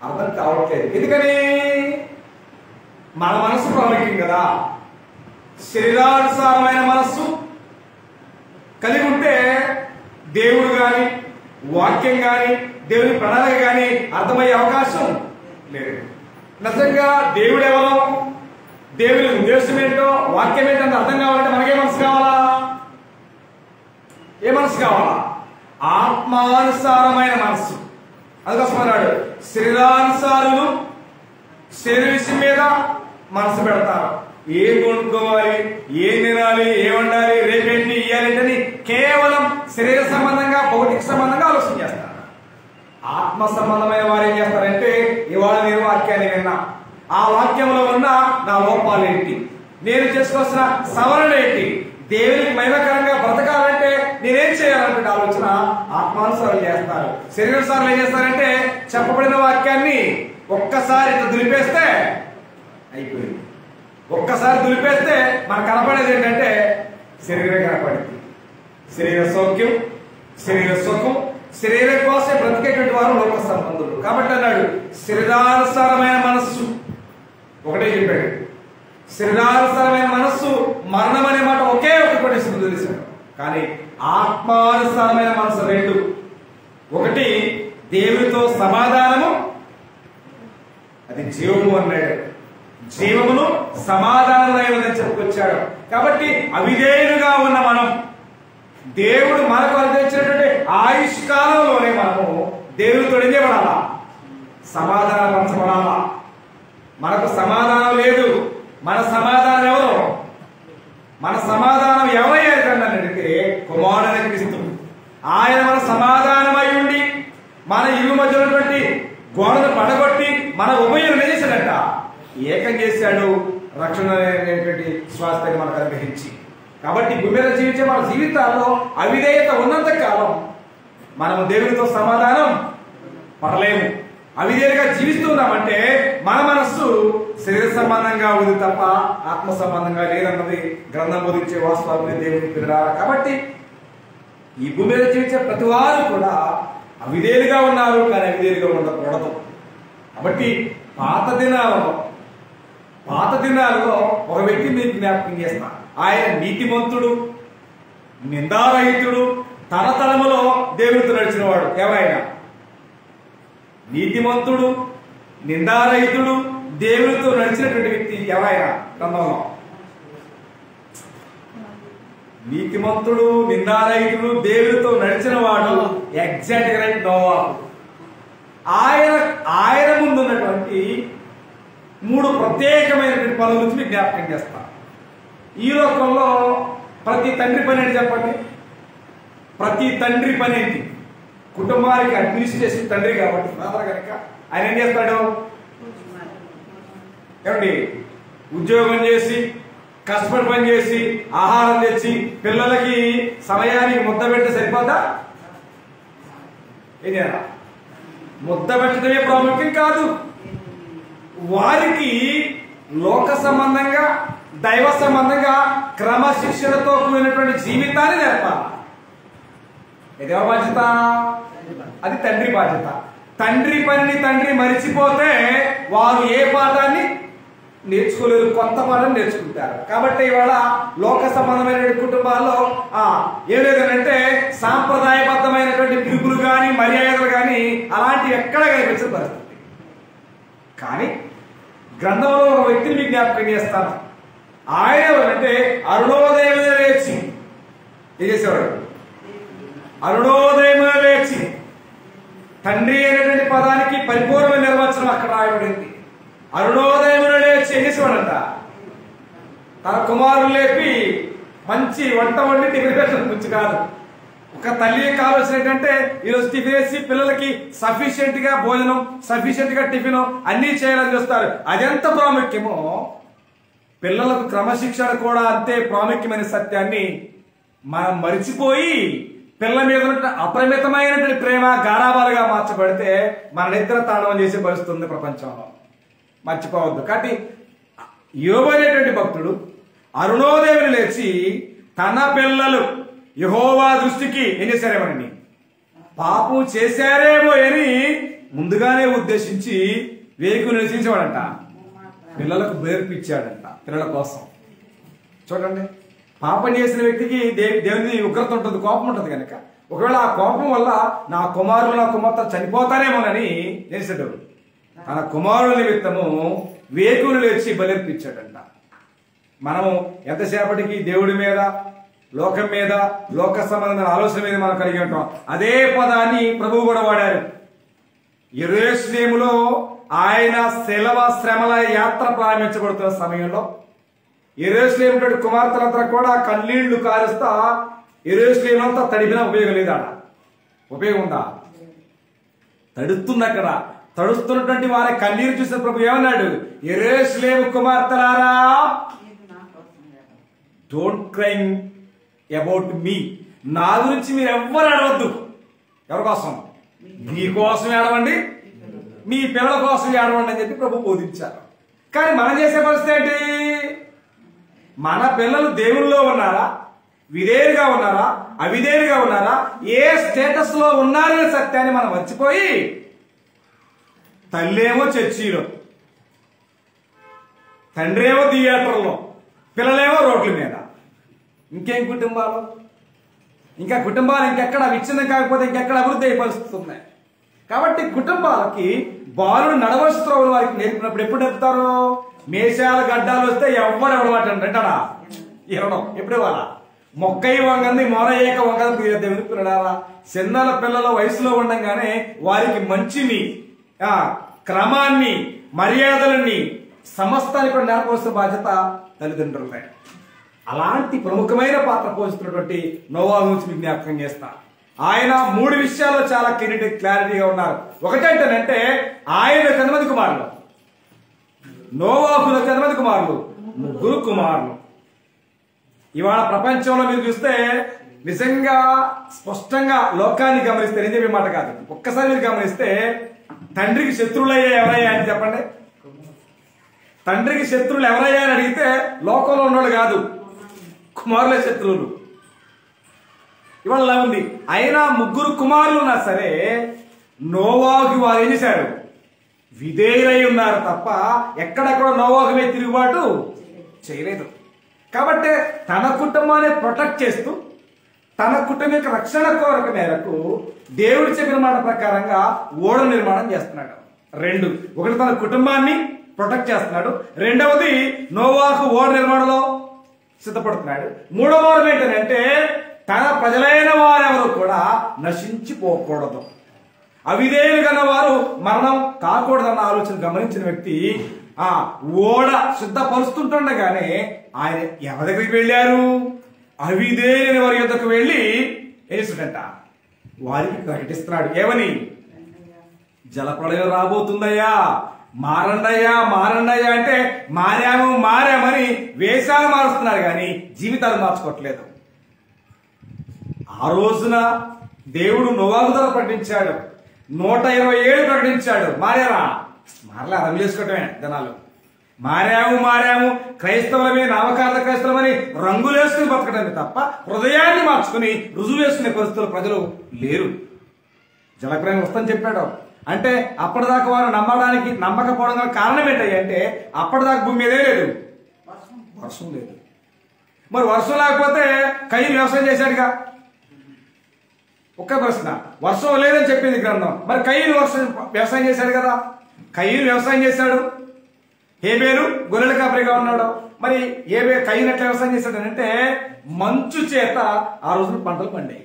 Speaker 1: అర్థం కావట్లేదు. ఎందుకని? మన మనసు ప్రాముఖ్యం కదా. శరీరానుసారమైన మనస్సు కలిగి ఉంటే దేవుడు గాని, వాక్యం గాని, దేవుని ప్రణాళిక గాని అర్థమయ్యే అవకాశం లేదు. నిజంగా దేవుడు ఎవరో, దేవుని ఉద్దేశం ఏంటో, వాక్యం ఏంటో అర్థం కావాలంటే మనకే మనసు కావాలా? ఏ మనసు కావాలా? ఆత్మానుసారమైన మనస్సు. అందుకోసం అన్నాడు, శరీరానుసారులు శరీర విషయం మీద మనసు పెడతారు. ఏం కొనుక్కోవాలి, ఏం తినాలి, ఏం వండాలి, రేపేంటి, ఇయ్యాలేంటని కేవలం శరీర సంబంధంగా, భౌతిక సంబంధంగా ఆలోచన చేస్తారు. ఆత్మ సంబంధమైన వారు ఏం చేస్తారంటే, ఇవాళ నేను వాక్యాన్ని విన్నా, ఆ వాక్యంలో ఉన్న నా లోపాలు ఏంటి, నేను చేసుకోవాల్సిన సవరణ ఏంటి, దేవునికి మహిమకరంగా బ్రతకాలంటే నేనేం చేయాలనుకుంటే ఆలోచన ఆత్మానుసారం చేస్తారు. శరీరానుసారం ఏం చేస్తారంటే చెప్పబడిన వాక్యాన్ని ఒక్కసారి దులిపేస్తే అయిపోయింది. ఒక్కసారి దులిపేస్తే మనకు కనపడేది ఏంటంటే శరీరం కనపడింది. శరీర సౌఖ్యం, శరీర సుఖం, శరీరం కోసం బ్రతికేటువంటి వారు లోక సంబంధులు. కాబట్టి అన్నాడు శరీరానుసారమైన మనస్సు, ఒకటే చెప్పాడు. శరీరానుసారమైన మనస్సు మరణం అనే మాట ఒకే ఒక కొటేషన్ తెలిసాడు. కానీ ఆత్మానుసారమైన మనసు రెండు. ఒకటి దేవునితో సమాధానము, అది జీవము అన్నాడు. జీవమును సమాధానమైనదని చెప్పుకొచ్చాడు. కాబట్టి అవిధేయులుగా ఉన్న మనం దేవుడు మనకు అందించినటువంటి ఆయుష్ కాలంలోనే మనము దేవునితో ఏం చేయబడాలా? సమాధానపరచబడాలా. మనకు సమాధానం లేదు. మన సమాధానం ఎవరు? మన సమాధానం ఎవరయ్యారు అడిగితే కుమారుడైన క్రీస్తు. ఆయన మన సమాధానమై ఉండి మన ఇరు మధ్య ఉన్నటువంటి గోడను పడగొట్టి మన ఉభయం చేశాడట, ఏకం చేశాడు. రక్షణ అనేటువంటి స్వాస్థ్యాన్ని మనకు అనుగ్రహించి. కాబట్టి భూమి మీద జీవించే మన జీవితాల్లో అవిధేయత ఉన్నంత కాలం మనము దేవునితో సమాధానం పడలేము. అవిధేయతగా జీవిస్తున్నామంటే మన మనస్సు శరీర సంబంధంగా ఉంది తప్ప ఆత్మ సంబంధంగా లేదన్నది గ్రంథం బోధించే వాస్తవాన్ని దేవుని పిల్లరా. కాబట్టి ఈ భూమి మీద జీవించే ప్రతి వారు కూడా అవిధేయులుగా ఉన్నారు, కానీ అవిధేయులుగా ఉండకూడదు. కాబట్టి పాత దినాలలో ఒక వ్యక్తి మీరు జ్ఞాపకం చేస్తా. ఆయన నీతిమంతుడు, నిందారహితుడు, తన తరములో దేవునితో నడిచినవాడు. ఏమైనా నీతిమంతుడు, నిందారహితుడు, దేవునితో నడిచినటువంటి వ్యక్తి ఎవరైనా గ్రంథంలో? నీతిమంతుడు, నిందారహితుడు, దేవునితో నడిచిన వాడు ఎగ్జాక్ట్ రైట్ నోవా. ఆయన ముందున్నటువంటి 3 ప్రత్యేకమైనటువంటి పనుల గురించి మీకు జ్ఞాపకం చేస్తా. ఈ లోకంలో ప్రతి తండ్రి పని ఏంటి చెప్పండి? ప్రతి తండ్రి పని ఏంటి? కుటుంబానికి అడ్మినిస్ట్రేషన్ తండ్రి కాబట్టి ఫాదర్ కనుక ఆయన ఏం చేస్తాడు? ఏమండి, ఉద్యోగం చేసి కష్టపడి పని చేసి ఆహారం తెచ్చి పిల్లలకి సమయానికి ముద్ద పెడితే సరిపోద్దా? ఏం చేయాలా? ముద్ద పెట్టడమే ప్రాముఖ్యం కాదు. వారికి లోక సంబంధంగా, దైవ సంబంధంగా క్రమశిక్షణతో కూడినటువంటి జీవితాన్ని నేర్పాలి. ఇదే బాధ్యత. అది తండ్రి బాధ్యత. తండ్రి పనిని తండ్రి మరిచిపోతే వారు ఏ పాఠాన్ని నేర్చుకోలేదు, కొత్త పాఠం నేర్చుకుంటారు. కాబట్టి ఇవాళ లోక సంబంధమైన కుటుంబాల్లో ఏం లేదంటే సాంప్రదాయబద్ధమైనటువంటి పిలుపులు కానీ మర్యాదలు కానీ అలాంటివి ఎక్కడ కనిపించిన పరిస్థితి. కానీ గ్రంథంలో ఒక వ్యక్తిని మీకు జ్ఞాపకం చేస్తాను. ఆయన అంటే అరుణోదయం లేచి ఏం చేసేవాడు? అరుణోదయం లేచి, తండ్రి అనేటువంటి పదానికి పరిపూర్ణ నిర్వచనం అక్కడ రాయబడింది. అరుణోదయం లేచి ఏం చేసేవాడంట? తన కుమారులు లేపి మంచి వంట వండి టిఫిన్ పెట్టడం గురించి కాదు. ఒక తల్లి కావాల్సిన ఏంటంటే ఈరోజు టిఫిన్ వేసి పిల్లలకి సఫిషియెంట్ గా భోజనం, సఫిషియెంట్ గా టిఫిన్ అన్ని చేయాలని చూస్తారు. అదెంత ప్రాముఖ్యమో పిల్లలకు క్రమశిక్షణ కూడా అంతే ప్రాముఖ్యమైన సత్యాన్ని మనం మరిచిపోయి పిల్లల మీద అపరిమితమైనటువంటి ప్రేమ గారాబాలుగా మార్చబడితే మన నిద్ర తాండవం చేసే పరిస్థితి ఉంది ప్రపంచంలో. మర్చిపోవద్దు. కాబట్టి యోబు అనేటువంటి భక్తుడు అరుణోదయం లేచి తన పిల్లలు యెహోవా దృష్టికి ఏం చేశారేమోనండి? పాపం చేశారేమో అని ముందుగానే ఉద్దేశించి వేకులు నిలిచించేవాడంట. పిల్లలకు నేర్పించాడంట, పిల్లల కోసం. చూడండి, పాపం చేసిన వ్యక్తికి దేవుని ఉగ్రత ఉంటుంది, కోపం ఉంటుంది కనుక ఒకవేళ ఆ కోపం వల్ల నా కుమారులు నా కుమార్తె చనిపోతారేమోనని చేశాడు. తన కుమారుల నిమిత్తము వేకులు లేచి బలిర్పించాడంట. మనము ఎంతసేపటికి దేవుడి మీద, లోకం మీద, లోక సంబంధమైన ఆలోచన మీద మనం కలిగి ఉంటాం. అదే పదాన్ని ప్రభువు కూడా వాడారు. యెరూషలేములో ఆయన శ్రమల యాత్ర ప్రారంభించబడుతున్న సమయంలో యెరూషలేము కుమార్తెలంతా కూడా కన్నీళ్లు కారుస్తా యెరూషలేమంతా తడిపినా ఉపయోగం లేదా? ఉపయోగం ఉందా? తడుస్తుంది. అక్కడ తడుస్తున్నటువంటి వారి కన్నీరు చూసిన ప్రభు ఏమన్నాడు? యెరూషలేము కుమార్తెలారా, డోంట్ క్రైమ్ అబౌట్ మీ. నా గురించి మీరు ఎవ్వరు అడవద్దు. ఎవరి కోసం? మీకోసం ఏడవండి, మీ పిల్లల కోసం ఏడవండి అని చెప్పి ప్రభు బోధించారు. కానీ మనం చేసే పరిస్థితి ఏంటి? మన పిల్లలు దేవుల్లో ఉన్నారా, విధేయులుగా ఉన్నారా, అవిధేయులుగా ఉన్నారా, ఏ స్టేటస్ లో ఉన్నారనే సత్యాన్ని మనం మర్చిపోయి తల్లేమో చర్చిలో, తండ్రి ఏమో థియేటర్లో, పిల్లలేమో రోడ్ల మీద. ఇంకేం కుటుంబాలు? ఇంకా కుటుంబాలు ఇంకెక్కడ విచ్ఛిన్నం కాకపోతే ఇంకెక్కడ అభివృద్ధి అయ్యే పరిస్థితులు ఉన్నాయి. కాబట్టి కుటుంబాలకి బాలుడు నడవలసిన త్రోవలు వారికి నేర్పినప్పుడు ఎప్పుడు నేర్పుతారు? మేషాల గడ్డాలు వస్తే ఎవరు ఎవడమాట అంటాడా? ఇవ్వడం ఎప్పుడు ఇవ్వాలా? మొక్కయి వంగంది మొరయ్యేక వంగని దేవుని పిల్లడారా. చిన్నల పిల్లల వయసులో ఉండగానే వారికి మంచిని, క్రమాన్ని, మర్యాదలని, సమస్తాన్ని కూడా నేర్పవలసిన బాధ్యత తల్లిదండ్రులే. అలాంటి ప్రముఖమైన పాత్ర పోషిస్తున్నటువంటి నోవాహు గురించి మీకు జ్ఞాపకం చేస్తా. ఆయన 3 విషయాల్లో చాలా క్లారిటీగా ఉన్నారు. ఒకటేంటంటే ఆయన ఎంతమంది కుమారులు? నోవాహులకు ఎంతమంది కుమారులు? 3 కుమారులు. ఇవాళ ప్రపంచంలో మీరు చూస్తే నిజంగా స్పష్టంగా లోకాన్ని గమనిస్తే, నేను చెప్పే మాట కాదు, ఒక్కసారి మీరు గమనిస్తే తండ్రికి శత్రువులయ్యా ఎవరయ్యా అని చెప్పండి. తండ్రికి శత్రువులు ఎవరయ్యా అని అడిగితే లోకంలో ఉన్నోళ్ళు కాదు, కుమారుల శత్రువులు. ఇవాళ ఉంది. అయినా 3 కుమారులు ఉన్నా సరే నోవాహు వారు ఏం చేశారు? విధేయులై ఉన్నారు తప్ప ఎక్కడెక్కడ నోవాహు మీద తిరుగుబాటు చేయలేదు. కాబట్టి తన కుటుంబాన్ని ప్రొటెక్ట్ చేస్తూ తన కుటుంబం యొక్క రక్షణ కోరిక మేరకు దేవుడు చెప్పిన మాట ప్రకారంగా ఓడ నిర్మాణం చేస్తున్నాడు. 2, ఒకటి తన కుటుంబాన్ని ప్రొటెక్ట్ చేస్తున్నాడు, రెండవది నోవాహు ఓడ నిర్మాణంలో సిద్ధపడుతున్నాడు. 3వ వారం ఏంటంటే తన ప్రజలైన వారెవరు కూడా నశించిపోకూడదు, అవిధేయులు కన్న వారు మరణం కాకూడదన్న ఆలోచన గమనించిన వ్యక్తి ఓడ సిద్ధపరుస్తుండగానే ఆయన ఎవరి దగ్గరికి వెళ్ళారు? అవిధేయుని వారి యొద్దకు వెళ్ళి ఏసుడంట వారికి ప్రకటిస్తున్నాడు. ఏమని? జలప్రళయం రాబోతుందయ్యా, మారండయ్యా మారండయ్యా అంటే మారామని వేషాలు మారుస్తున్నారు కానీ జీవితాలు మార్చుకోవట్లేదు. ఆ రోజున దేవుడు నోవాహు ద్వారా ప్రకటించాడు, 127 ప్రకటించాడు. మారారా? మారలే, అర్థం చేసుకోవటమే జనాలు. మారాము క్రైస్తవులమే, నామకార్థ క్రైస్తవులమని రంగులు వేసుకుని బతకడమే తప్ప హృదయాన్ని మార్చుకుని రుజువు వేసుకునే పరిస్థితులు ప్రజలు లేరు. జలప్రళయం వస్తుందని చెప్పాడు. అంటే అప్పటిదాకా వారు నమ్మకపోవడం కారణం ఏంటంటే అప్పటిదాకా భూమి మీదే లేదు, వర్షం లేదు. మరి వర్షం లేకపోతే కయ్యూను వ్యవసాయం చేశాడుగా. ఒక్క ప్రశ్న, వర్షం లేదని చెప్పింది గ్రంథం, మరి కయ్యూను వ్యవసాయం చేశాడు కదా. కయ్యూను వ్యవసాయం చేశాడు, హేబేలు గొర్రెల కాపరిగా ఉన్నాడు. మరి కయ్యూను ఎట్లా వ్యవసాయం చేశాడు అంటే మంచు చేత ఆ రోజున పంటలు పండాయి.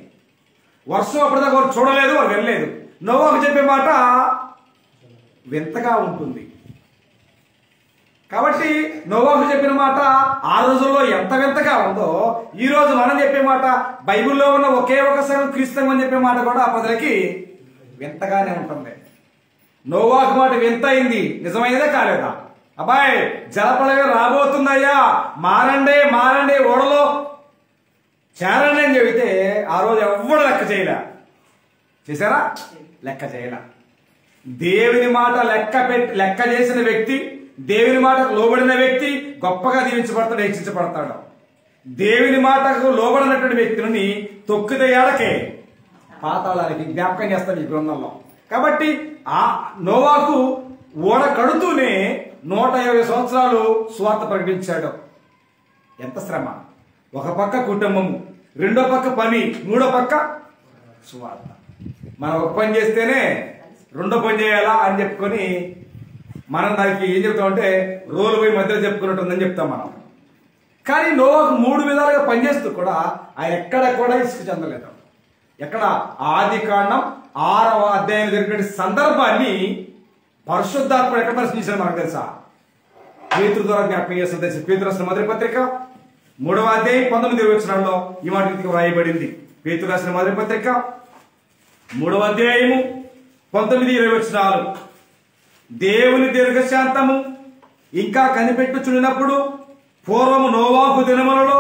Speaker 1: వర్షం అప్పటిదాకా వారు చూడలేదు, వారు వెళ్ళలేదు. నోవాహు చెప్పే మాట వింతగా ఉంటుంది. కాబట్టి నోవాహు చెప్పిన మాట ఆ రోజుల్లో ఎంత వింతగా ఉందో ఈ రోజు మనం చెప్పే మాట, బైబిల్లో ఉన్న ఒకే ఒక సగం క్రీస్తవం అని చెప్పే మాట కూడా ఆ ప్రజలకి వింతగానే ఉంటుంది. నోవాహు మాట వింత అయింది, నిజమైనదే కాలేదా? అబ్బాయి జలప్రళయం రాబోతుందయ్యా, మారండి ఓడలో చేరండి అని చెబితే ఆ రోజు ఎవ్వడు లెక్క చేయలే. చేశారా? లెక్క చేయలే. దేవుని మాట లెక్క చేసిన వ్యక్తి, దేవుని మాటకు లోబడిన వ్యక్తి గొప్పగా దీవించబడతాడు, హెచ్చించబడతాడు. దేవుని మాటకు లోబడినటువంటి వ్యక్తులని తొక్కితే ఏడకే పాతాళానికి జ్ఞాపకం చేస్తాడు ఈ గ్రంథంలో. కాబట్టి ఆ నోవాహు ఓడ కడుతూనే 120 సంవత్సరాలు సువార్త ప్రకటించాడు. ఎంత శ్రమ! ఒక పక్క కుటుంబము, రెండో పక్క పని, మూడో పక్క సువార్త. మనం ఒక పని చేస్తేనే రెండో పని చేయాలా అని చెప్పుకొని మనం దానికి ఏం చెప్తామంటే రోలు పోయి మధ్యలో చెప్పుకున్నట్టుందని చెప్తాం మనం. కానీ నోవాహు 3 విధాలుగా పనిచేస్తూ కూడా ఆయన ఎక్కడ కూడా ఇసుక చెందలేదు. ఎక్కడ? ఆదికాండం 6వ అధ్యాయం జరిగిన సందర్భాన్ని పరిశుద్ధాత్మ ఎక్కడ పరిశీలించారు మనకు తెలుసా? పేతురు ద్వారా జ్ఞాపకం చేస్తుంది. పేతురు రాసిన మొదటి పత్రిక 3వ అధ్యాయం 19వ వచనంలో ఈ మాట వ్రాయబడింది. పేతురు రాసిన మొదటి పత్రిక 3వ అధ్యాయము 19-20 వచనాలు. దేవుని దీర్ఘశాంతము ఇంకా కనిపెట్టుచున్నప్పుడు పూర్వము నోవాహు దినములలో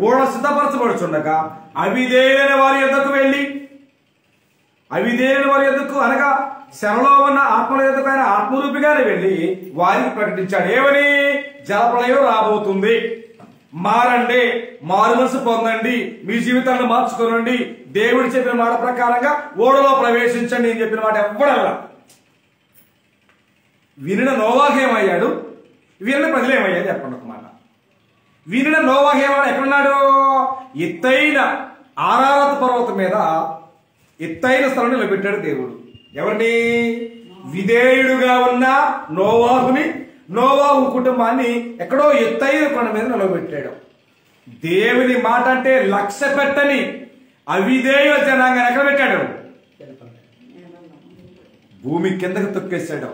Speaker 1: ఓడ సిద్ధపరచబడుచుండగా అవిధేయులైన వారి యొద్దకు అనగా శరలో ఉన్న ఆత్మల యొద్దకు ఆయన ఆత్మరూపిగానే వెళ్ళి వారికి ప్రకటించాడు. ఏమని? జలప్రళయం రాబోతుంది, మారండి, మారు మనసు పొందండి, మీ జీవితాలను మార్చుకోనండి, దేవుడు చెప్పిన మాట ప్రకారంగా ఓడలో ప్రవేశించండి అని చెప్పిన మాట ఎవ్వడల్లా. వినిన నోవాహు ఏమయ్యాడు? వినిన ప్రజలు ఏమయ్యాడు? చెప్పండి ఒక మాట. వినిన నోవాహు ఏమయ్యాడు? ఎక్కడున్నాడు? ఎత్తైన ఆరారత్ పర్వతం మీద ఎత్తైన స్థలం నిలబెట్టాడు దేవుడు. ఎవరిని? విధేయుడుగా ఉన్న నోవాహుని, నోవాహు కుటుంబాన్ని ఎక్కడో ఎత్తైన కొండ మీద నిలబెట్టాడు. దేవుని మాట అంటే లక్ష్య పెట్టని అవిధేయ జనాంగాన్ని ఎక్కడ పెట్టాడు? భూమి కిందకు తొక్కేశాడు,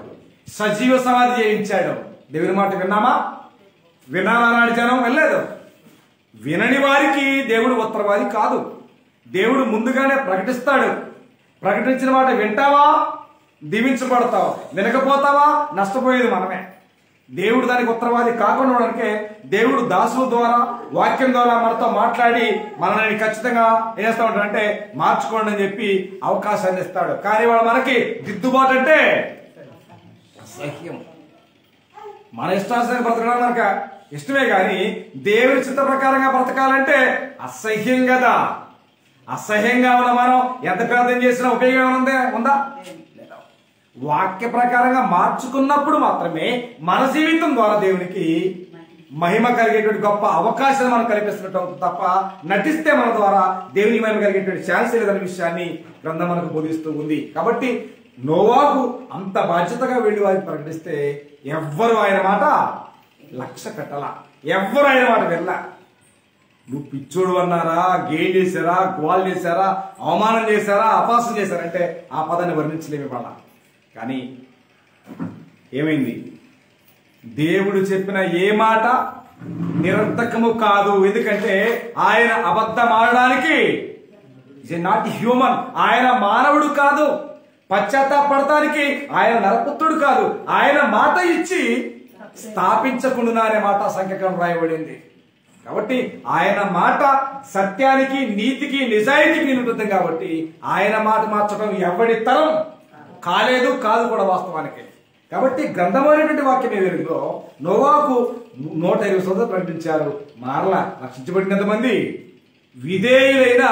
Speaker 1: సజీవ సమాధి చేయించాడు. దేవుని మాట విన్నామా? వినాలన్నాడు జనం, వెళ్ళలేదు. వినని వారికి దేవుడు ఉత్తరవాది కాదు. దేవుడు ముందుగానే ప్రకటిస్తాడు. ప్రకటించిన మాట వింటావా, దీవించబడతావా, వినకపోతావా, నష్టపోయేది మనమే. దేవుడు దానికి ఉత్తరవాది కాకుండా ఉండడానికే దేవుడు దాసుల ద్వారా, వాక్యం ద్వారా మనతో మాట్లాడి మనల్ని ఖచ్చితంగా ఏం చేస్తా ఉంటాడంటే మార్చుకోండి అని చెప్పి అవకాశాన్ని ఇస్తాడు. కానీ వాడు మనకి దిద్దుబాటు అంటే అసహ్యం. మన ఇష్టానుసారంగా బ్రతకడం మనకు ఇష్టమే, కానీ దేవుని చిత్త ప్రకారంగా బ్రతకాలంటే అసహ్యం కదా. అసహ్యంగా ఉన్న మనం ఎంత ప్రార్థన చేసినా ఉపయోగం ఉందా? వాక్య ప్రకారంగా మార్చుకున్నప్పుడు మాత్రమే మన జీవితం ద్వారా దేవునికి మహిమ కలిగేటువంటి గొప్ప అవకాశాలు మనం కల్పిస్తున్నట్టు తప్ప నటిస్తే మన ద్వారా దేవునికి మహిమ కలిగేటువంటి ఛాన్స్ లేదనే విషయాన్ని గ్రంథం మనకు బోధిస్తూ ఉంది. కాబట్టి నోవాహు అంత బాధ్యతగా వెళ్ళి వారికి ప్రకటిస్తే ఎవ్వరు ఆయన మాట లక్ష్య పెట్టాల, ఎవ్వరు ఆయన మాట వెళ్ళా. నువ్వు పిచ్చోడు అన్నారా, గేయం చేశారా, గోల్ చేశారా, అవమానం చేశారా, అపాసం చేశారంటే ఆ పదాన్ని వర్ణించలేమి వాళ్ళ. కానీ ఏమైంది? దేవుడు చెప్పిన ఏ మాట నిరర్థకము కాదు. ఎందుకంటే ఆయన అబద్ధం ఆడడానికి నాట్ హ్యూమన్, ఆయన మానవుడు కాదు. పశ్చాత్తాపడటానికి ఆయన నరపుత్రుడు కాదు. ఆయన మాట ఇచ్చి స్థాపించకుండా అనే మాట సంఖ్యాకం రాయబడింది. కాబట్టి ఆయన మాట సత్యానికి, నీతికి, నిజాయితీకి నిలుపుతుంది. కాబట్టి ఆయన మాట మార్చడం ఎవడి తరం కాదు కూడా వాస్తవానికి. కాబట్టి గ్రంథమైనటువంటి వాక్యం వెలుగులో నోవాహు 120 సంవత్సరాలు ప్రకటించారు. మారలా. రక్షించబడిన ఎంతమంది? విధేయులైన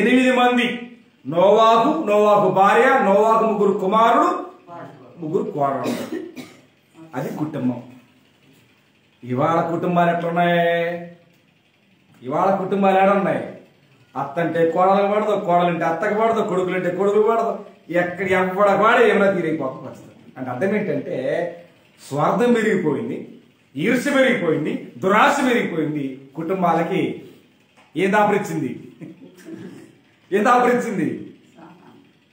Speaker 1: 8 మంది. నోవాహు భార్య, నోవాహు 3 కుమారుడు, 3 కోడళ్ళు. అది కుటుంబం. ఇవాళ కుటుంబాలు ఎట్లున్నాయి? ఇవాళ కుటుంబాలు ఏడున్నాయి? అత్తంటే కోడలకు పడదు, కోడలంటే అత్తకు పడదు, కొడుకులంటే కొడుకులు పడదు. ఎక్కడ ఎవడవాడే ఏమైనా తీరైపోతుంది పరిస్థితి. అంటే అర్థం ఏంటంటే స్వార్థం పెరిగిపోయింది, ఈర్ష్య పెరిగిపోయింది, దురాశ పెరిగిపోయింది. కుటుంబాలకి ఏం దాపరిచ్చింది?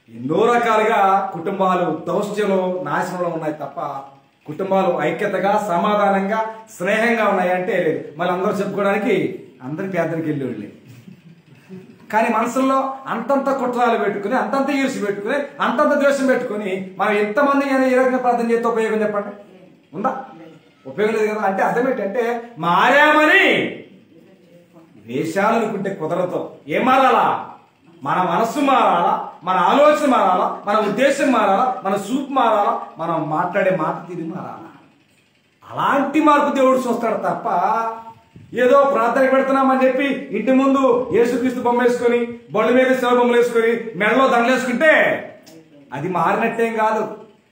Speaker 1: ఎన్నో రకాలుగా కుటుంబాలు దౌష్ట్యంలో, నాశనంలో ఉన్నాయి తప్ప కుటుంబాలు ఐక్యతగా, సమాధానంగా, స్నేహంగా ఉన్నాయంటే మళ్ళీ అందరూ చెప్పుకోవడానికి అందరికి పేదరికి వెళ్ళి వెళ్ళి. కానీ మనసుల్లో అంతంత కుట్రాలు పెట్టుకుని, అంతంత ఈర్షి పెట్టుకుని, అంతంత ద్వేషం పెట్టుకుని మనం ఎంతమంది ఏ రకంగా ప్రార్థన చేస్తే ఉపయోగం చెప్పండి? ఉందా? ఉపయోగం లేదు కదా. అంటే అర్థం ఏంటంటే మారామని వేషాలు అనుకుంటే కుదరతో. ఏం మారాలా? మన మనస్సు మారాలా, మన ఆలోచన మారాలా, మన ఉద్దేశం మారాలా, మన చూపు మారాలా, మనం మాట్లాడే మాట తీరు మారాలా. అలాంటి మార్పు దేవుడు చూస్తాడు తప్ప ఏదో ప్రార్థన పెడుతున్నామని చెప్పి ఇంటి ముందు యేసుక్రీస్తు బొమ్మ వేసుకొని, బొళ్ళ మీద శివ బొమ్మలు వేసుకొని, మెడలో దండలు వేసుకుంటే అది మారినట్టేం కాదు.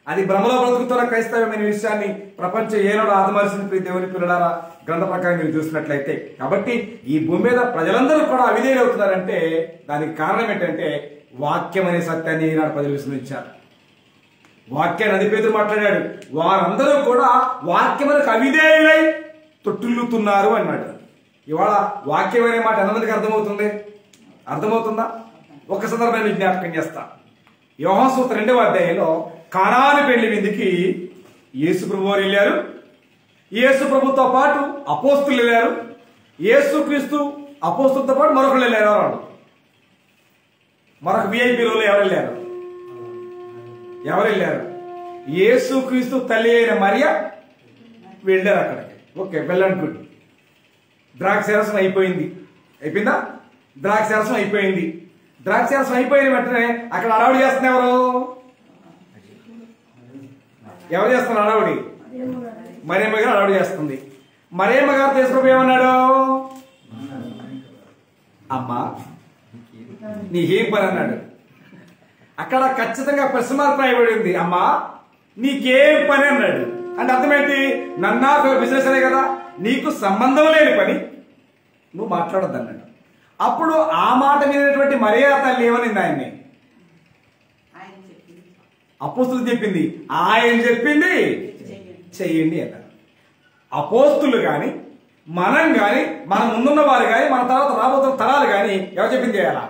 Speaker 1: అది భ్రమలో బ్రతుకుతున్న క్రైస్తవమైన విషయాన్ని ప్రపంచం ఏనాడు ఆదమర్చిన దేవుని పిల్లలారా గ్రంథ ప్రకారం మీరు చూసినట్లయితే. కాబట్టి ఈ భూమి మీద ప్రజలందరూ కూడా అవిధేయులు అవుతున్నారంటే దానికి కారణం ఏంటంటే వాక్యం అనే సత్యాన్ని ఈనాడు ప్రజలు విస్మరించారు. వాక్యాన్ని అధిపేతులు మాట్లాడాడు. వారందరూ కూడా వాక్యములకు అవిధేయులై తొట్టుల్లుతున్నారు అన్నాడు. ఇవాళ వాక్యం అనే మాట ఎంతమందికి అర్థమవుతుందా? ఒక సందర్భాన్ని జ్ఞాపకం చేస్తా. యోహాను సువార్త 2వ అధ్యాయంలో కానాను పెళ్లి విందుకి యేసు ప్రభువు వారు వెళ్ళారు. యేసు ప్రభుతో పాటు అపోస్తులు వెళ్ళారు. యేసుక్రీస్తు అపోస్తులతో పాటు మరొకరు వెళ్ళారు. మరొక విఐపీలో ఎవరు వెళ్ళారు? యేసుక్రీస్తు తల్లి అయిన మరియ వెళ్ళారు అక్కడికి. Okay, well and good. ద్రాక్షారసం అయిపోయిందా? ద్రాక్షారసం అయిపోయింది. ద్రాక్షారసం అయిపోయిన వెంటనే అక్కడ అడవుడు చేస్తున్న ఎవరు? ఎవరు చేస్తున్నారు అడవుడి? మరియమ్మ గారు అడవుడి చేస్తుంది. మరియమ్మ గారు తీసుకుపోయి ఏమన్నాడు? అమ్మా నీకేం పని అన్నాడు. అక్కడ ఖచ్చితంగా ప్రశ్న మార్పు రాయబడింది. అమ్మా నీకేం పని అన్నాడు. అంటే అర్థమేంటి? నన్నా బిజినెస్ అనే కదా, నీకు సంబంధం లేని పని నువ్వు మాట్లాడొద్దు అన్నాడు. అప్పుడు ఆ మాట వినేటువంటి మరియా తల్లి ఏమనింది? ఆయన్ని అపోస్తులు చెప్పింది, ఆయన చెప్పింది చెయ్యండి అన్నారు. అపోస్తులు కానీ మనం కానీ మన ముందున్న వారు కానీ మన తర్వాత రాబోతున్న తరాలు కానీ ఎవరు చెప్పింది చేయాలా?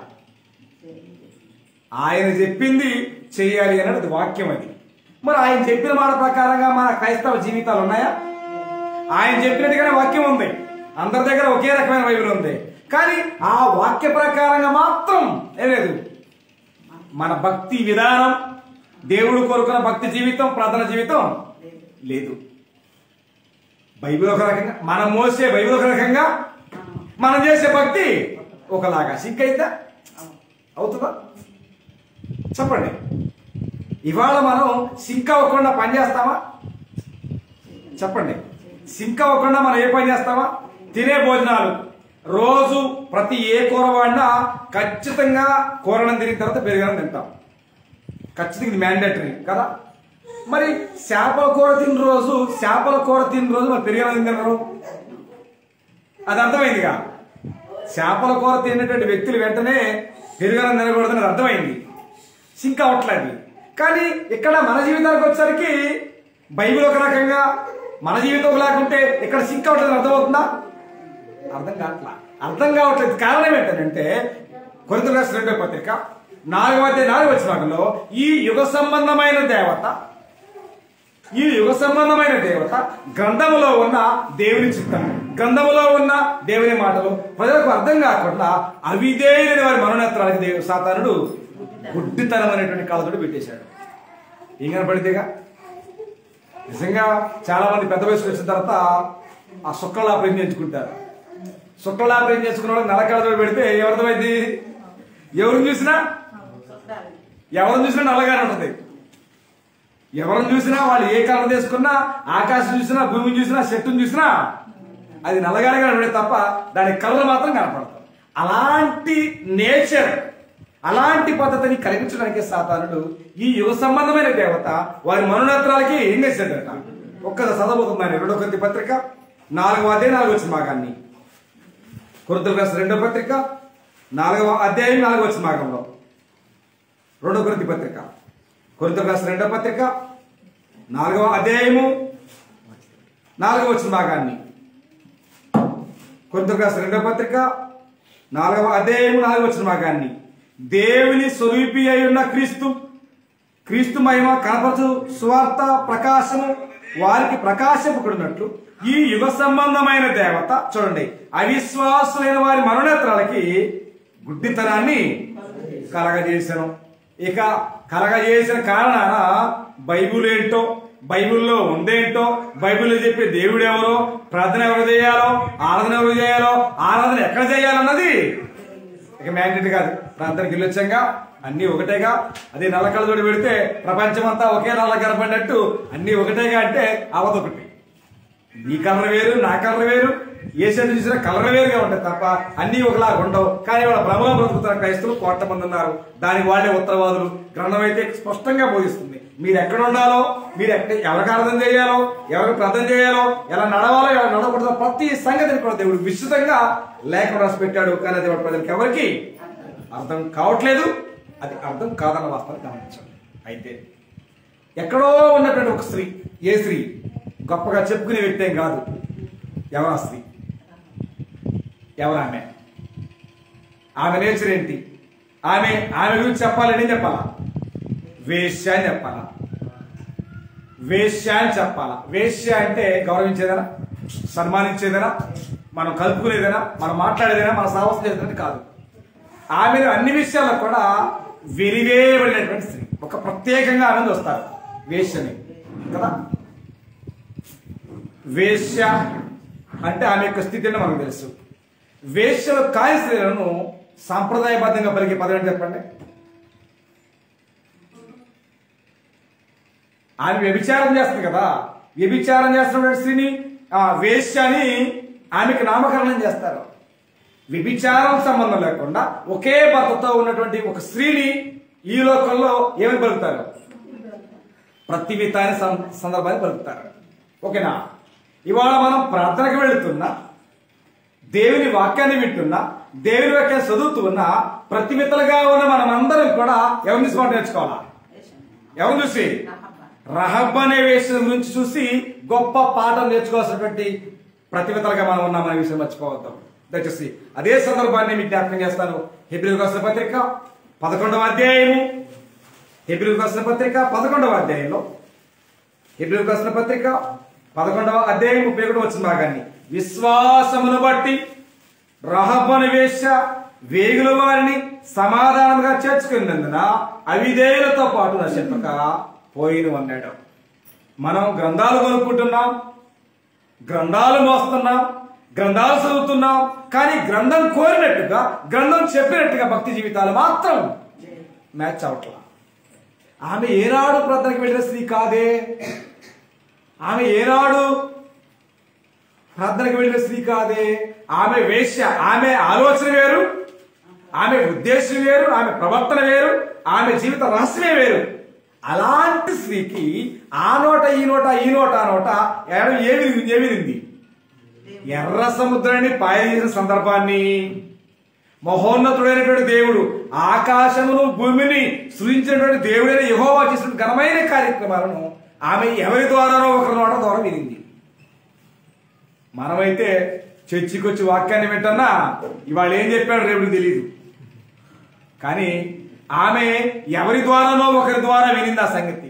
Speaker 1: ఆయన చెప్పింది చెయ్యాలి అన్నది వాక్యం. అది మరి ఆయన చెప్పిన మాట ప్రకారంగా మన క్రైస్తవ జీవితాలు ఉన్నాయా? ఆయన చెప్పినట్టుగానే వాక్యం ఉంది, అందరి దగ్గర ఒకే రకమైన బైబిల్ ఉంది, కానీ ఆ వాక్య ప్రకారంగా మాత్రం ఏం లేదు. మన భక్తి విధానం, దేవుడు కోరుకున్న భక్తి జీవితం, ప్రార్థన జీవితం లేదు. బైబిల్ ఒక రకంగా, మనం మోసే బైబిల్ ఒక రకంగా, మనం చేసే భక్తి ఒకలాగా. సింక్ అయితే అవుతుందా? చెప్పండి. ఇవాళ మనం సింక్ అవ్వకుండా పని చేస్తామా? చెప్పండి. సింక్ అవ్వకుండా మనం ఏ పని చేస్తామా? తినే భోజనాలు రోజు ప్రతి ఏ కూర వాడినా ఖచ్చితంగా కూరను తిరిగిన తర్వాత పెరుగన్నం తింటాం. ఖచ్చితంగా ఇది మ్యాండేటరీ కదా. మరి చేపల కూర తిన్న రోజు మరి పెరుగన్నం తిన్నారు. అది అర్థమైందిగా. చేపల కూర తినేటువంటి వ్యక్తులు వెంటనే పెరుగన్నం తినకూడదని అర్థమైంది. సింక్ అవ్వట్లేదు. కానీ ఇక్కడ మన జీవితానికి వచ్చేసరికి బైబిల్ ఒక రకంగా, మన జీవితం ఒకలాగుంటే ఇక్కడ సింక్ అవ్వట్లేదు. అర్థమవుతుందా? అర్థం కావట్లేదు. కారణం ఏంటంటే కొరింథీయులకు రాసిన 2వ పత్రిక 4వ అధ్యాయం 4వ వచనంలో ఈ యుగ సంబంధమైన దేవత గ్రంథములో ఉన్న దేవుని చిత్తం, గ్రంథములో ఉన్న దేవుని మాటలు ప్రజలకు అర్థం కాకుండా అవిధేయులైన వారి మనోనేత్రానికి సాతానుడు గుడ్డితనం అనేటువంటి కాలతోటి పెట్టేశాడు. ఏం కనపడితేగా నిజంగా చాలా మంది పెద్ద వయసుకు వచ్చిన తర్వాత ఆ శుక్రలా ఆపరేషన్ చేయించుకుంటారు. శుక్రలా ఆపరేషన్ చేసుకున్న వాళ్ళకి నల్లకళతో పెడితే ఎవరిదమైంది? ఎవరిని చూసినా నల్లగానే ఉంటుంది. ఎవరిని చూసినా వాళ్ళు ఏ కలర్ తీసుకున్నా, ఆకాశం చూసినా, భూమిని చూసినా, చెట్టును చూసినా అది నల్లగానే కనపడే తప్ప దాని కలర్ మాత్రం కనపడతాం. అలాంటి నేచర్, అలాంటి పద్ధతిని కలిగించడానికి సాతానుడు ఈ యుగ సంబంధమైన దేవత వారి మనోనేత్రాలకి ఏం చేశాడట? ఒక్కసారి చదవబోతున్నాను. 2వ కొరింథీ పత్రిక 4వ అధ్యాయం 4వ వచన భాగాన్ని. కొరింథీయులకు రాసిన 2వ పత్రిక 4వ అధ్యాయం 4వ వచన భాగంలో 2వ కొరింథీ పత్రిక, కొరింథీయులకు రాసిన 2వ పత్రిక 4వ అధ్యాయము 4వ వచన భాగాన్ని. కొరింథీయులకు రాసిన 2వ పత్రిక 4వ అధ్యాయము 4వ వచన భాగాన్ని. దేవుని స్వరూపి అయి ఉన్న క్రీస్తు మహిమ కనపరచు సువార్త ప్రకాశము వారికి ప్రకాశింపబడినట్లు ఈ యుగ సంబంధమైన దేవత, చూడండి, అవిశ్వాసులైన వారి మనోనేత్రాలకి గుడ్డితనాన్ని కలగజేశాను. ఇక కలగజేసిన కారణాన బైబిల్ ఏంటో, బైబిల్లో ఉందేంటో, బైబిల్లో చెప్పే దేవుడు ఎవరో, ప్రార్థన ఎవరు చేయాలో, ఆరాధన ఎవరు చేయాలో, ఆరాధన ఎక్కడ చేయాలన్నది ఇక మ్యాండేట్ కాదు. ప్రాంతానికి వెళ్ళొచ్చాగా అన్ని ఒకటేగా. అదే నల్లకళ్ళతోటి పెడితే ప్రపంచమంతా ఒకే నల్ల కనపడినట్టు అన్ని ఒకటేగా అంటే అవదొకటి. నీ కలర్ వేరు, నా కలర్ వేరు, ఏ సెంటర్ చూసినా కలర్ వేరుగా ఉంటాయి తప్ప అన్ని ఒకలాగా ఉండవు. కానీ వాళ్ళ భ్రమలో బ్రతుకుతున్న క్రైస్తవులు కోట్ల మంది ఉన్నారు. దానికి వాళ్ళే ఉత్తరవాదులు. గ్రంథం అయితే స్పష్టంగా బోధిస్తుంది. మీరు ఎక్కడ ఉండాలో, మీరు ఎవరికి అర్థం చేయాలో, ఎవరికి ప్రార్థన చేయాలో, ఎలా నడవాలో, ఎలా నడవకూడదో ప్రతి సంగతిని కూడా దేవుడు విస్తృతంగా లేఖను రాసి పెట్టాడు. కానీ అది ప్రజలకు ఎవరికి అర్థం కావట్లేదు. అది అర్థం కాదన్న వాస్తవాన్ని గమనించండి. అయితే ఎక్కడో ఉన్నటువంటి ఒక స్త్రీ, ఏ స్త్రీ గొప్పగా చెప్పుకునే వ్యక్తి ఏం కాదు. ఎవరా స్త్రీ? ఎవరామె? ఆమె నేచర్ ఏంటి? ఆమె గురించి చెప్పాలని చెప్పాలా? వేశ్య అని చెప్పాలా? వేశ్య అని చెప్పాలా? వేశ్య అంటే గౌరవించేదనా, సన్మానించేదనా, మనం కలుపుకునేదనా, మనం మాట్లాడేదనా, మన సాహసం చేసేదని కాదు. ఆమెను అన్ని విషయాల్లో కూడా వెలివేయబడినటువంటి స్త్రీ. ఒక ప్రత్యేకంగా ఆమె వస్తారు వేశ్యని కదా. వేశ్య అంటే ఆమె యొక్క స్థితి అంటే మనకు తెలుసు. వేశ్యలు కాని స్త్రీలను సాంప్రదాయబద్ధంగా పలికే పదం ఏంటి చెప్పండి? ఆమె వ్యభిచారం చేస్తుంది కదా, వ్యభిచారం చేస్తున్నటువంటి స్త్రీని వేశ్య అని ఆమెకు నామకరణం చేస్తారు. వ్యభిచారం సంబంధం లేకుండా ఒకే భర్తతో ఉన్నటువంటి ఒక స్త్రీని ఈ లోకంలో ఏమని పలుకుతారు? ప్రతివిత అనే సందర్భాన్ని పలుకుతారు. ఓకేనా? ఇవాళ మనం ప్రార్థనకు వెళుతున్నా, దేవుని వాక్యాన్ని వింటున్నా, దేవుని వాక్యాన్ని చదువుతున్నా, ప్రతివితలుగా ఉన్న మనం అందరం కూడా ఎవరిని చూసి నేర్చుకోవాలా? ఎవరిని చూసి? రహబ్ అనే వేషం గురించి చూసి గొప్ప పాఠం నేర్చుకోవాల్సినటువంటి ప్రతివితలుగా మనం ఉన్నామనే విషయం మర్చిపోవద్దాం దయచేసి. అదే సందర్భాన్ని మీకు జ్ఞాపకం చేస్తాను. హెబ్రీయులకు రాసిన పత్రిక 11వ అధ్యాయము, హెబ్రీయులకు రాసిన పత్రిక 11వ అధ్యాయంలో, హెబ్రీయులకు రాసిన పత్రిక 11వ అధ్యాయం 31వ వచన భాగాన్ని, విశ్వాసమును బట్టి రహబ్ అనే వేశ్య వేగుల వారిని సమాధానంగా చేర్చుకున్నందున అవిధేయులతో పాటు నశింపక పోయిను అన్నాడు. మనం గ్రంథాలు కొనుక్కుంటున్నాం, గ్రంథాలు మోస్తున్నాం, గ్రంథాలు చదువుతున్నాం, కానీ గ్రంథం కోరినట్టుగా, గ్రంథం చెప్పినట్టుగా భక్తి జీవితాలు మాత్రం మ్యాచ్ అవట్లా. ఆమె ఏనాడు ప్రార్థనకి వెళ్ళిన స్త్రీ కాదే, ఆమె ఏనాడు ప్రార్థనకి వెళ్ళిన స్త్రీ కాదే, ఆమె వేశ్య. ఆమె ఆలోచన వేరు, ఆమె ఉద్దేశం వేరు, ఆమె ప్రవర్తన వేరు, ఆమె జీవిత రహస్యమే వేరు. అలాంటి స్త్రీకి ఆ నోట ఈ నోట ఈ నోట ఆ నోట ఏమిరింది? ఎర్ర సముద్రాన్ని పాయచేసిన సందర్భాన్ని, మహోన్నతుడైనటువంటి దేవుడు ఆకాశమును భూమిని సృజించినటువంటి దేవుడైన యెహోవా చేసిన ఘనమైన కార్యక్రమాలను ఆమె ఎవరి ద్వారానో ఒకరి నోట ద్వారా వినింది. మనమైతే చర్చికి వచ్చి వాక్యాన్ని వింటున్నా ఇవాళ ఏం చెప్పాడు రేపు తెలియదు, కానీ ఆమె ఎవరి ద్వారానో ఒకరి ద్వారా వినింది ఆ సంగతి.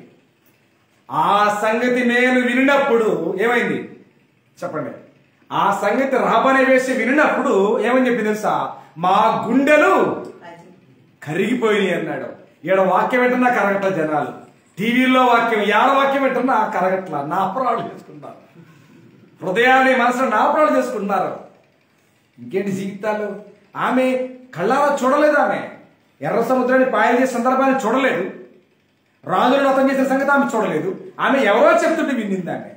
Speaker 1: ఆ సంగతి నేను వినినప్పుడు ఏమైంది చెప్పండి? ఆ సంగతి రాబనే వేసి వినినప్పుడు ఏమని చెప్పి తెలుసా? మా గుండెలు కరిగిపోయినాయి అన్నాడు. ఈడ వాక్యం వింటున్నా కరగట్ల జనాలు, టీవీలో వాక్యం, ఏడ వాక్యం వింటున్నా కరగట్ల, నాపరాలు చేసుకుంటారు, హృదయాన్ని మనసును నాపరాలు చేసుకుంటున్నారు. ఇంకేంటి జీవితాలు? ఆమె కళ్ళారా చూడలేదు, ఆమె ఎర్ర సముద్రాన్ని పాయలు చేసే సందర్భాన్ని చూడలేదు, రాజులను అర్థం చేసిన సంగతి ఆమె చూడలేదు. ఆమె ఎవరో చెప్తుంటే వినింది. ఆమె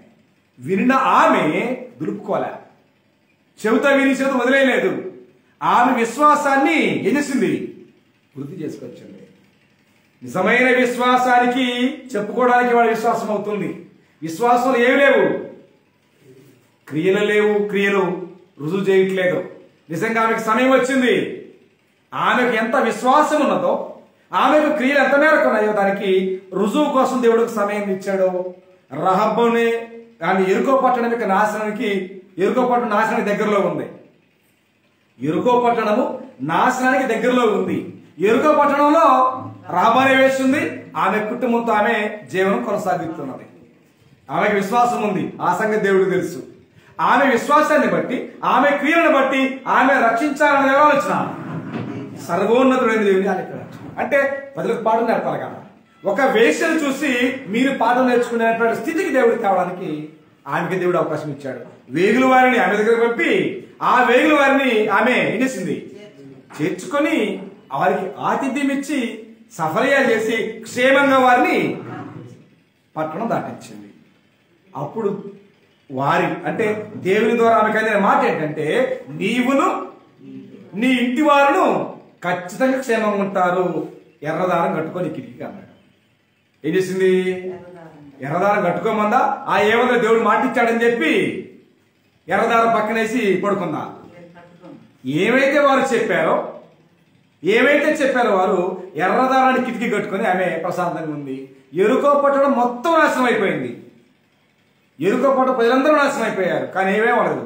Speaker 1: వినిన ఆమె దులుపుకోలే, చెబుతా విని చెబుతూ వదిలేయలేదు. ఆమె విశ్వాసాన్ని ఏం చేసింది? వృద్ధి చేసుకొచ్చింది. నిజమైన విశ్వాసానికి చెప్పుకోవడానికి వాడి విశ్వాసం అవుతుంది. విశ్వాసం ఏమి లేవు, క్రియలు లేవు, క్రియలు రుజువు చేయట్లేదు. నిజంగా ఆమెకు సమయం వచ్చింది. ఆమెకు ఎంత విశ్వాసం ఉన్నదో, ఆమెకు క్రియలు ఎంత మేరకు ఉన్నాయో దానికి రుజువు కోసం దేవుడికి సమయం ఇచ్చాడు. రహబ్బుని ఆమె ఎరుకో పట్టణం నాశనానికి, ఎరుకో పట్టణం నాశనానికి దగ్గరలో ఉంది. ఎరుకో పట్టణము నాశనానికి దగ్గరలో ఉంది. ఎరుకో పట్టణంలో రాబనే వేస్తుంది. ఆమె కుటుంబంతో ఆమె జీవనం కొనసాగిస్తున్నది. ఆమెకు విశ్వాసం ఉంది, ఆ సంగతి దేవుడికి తెలుసు. ఆమె విశ్వాసాన్ని బట్టి, ఆమె క్రియలను బట్టి ఆమె రక్షించాలని ఎవరు ఆలోచన? సర్వోన్నతుడైన దేవుని అంటే ప్రజలకు పాఠం నేర్పాలి కదా. ఒక వేషను చూసి మీరు పాఠం నేర్చుకునేటువంటి స్థితికి దేవుడు తేవడానికి ఆమెకి దేవుడు అవకాశం ఇచ్చాడు. వేగుల వారిని ఆమె దగ్గర పంపి ఆ వేగుల వారిని ఆమె ఏం చేసింది? చేర్చుకొని వారికి ఆతిథ్యం ఇచ్చి సఫలయాలు చేసి క్షేమంగా వారిని పట్టణం దాటించింది. అప్పుడు వారి అంటే దేవుని ద్వారా ఆమెకు అందిన మాట ఏంటంటే, నీవును నీ ఇంటి వారును ఖచ్చితంగా క్షేమంగా ఉంటారు, ఎర్రదారం కట్టుకొని కిటికీ అన్నాడు. ఏం చేసింది? ఎర్రదారం కట్టుకోమందా? ఆ ఏమన్నా దేవుడు మాటిచ్చాడని చెప్పి ఎర్రదారం పక్కనేసి పడుకుందా? ఏమైతే వారు చెప్పారో, ఏమైతే చెప్పారో వారు ఎర్రదారాన్ని కిటికీ కట్టుకొని ఆమె ప్రశాంతంగా ఉంది. ఎరుకో పట్టడం మొత్తం నాశనం అయిపోయింది. ఎరుకో పట్ట ప్రజలందరూ నాశనం అయిపోయారు, కానీ ఏమేం అవ్వలేదు.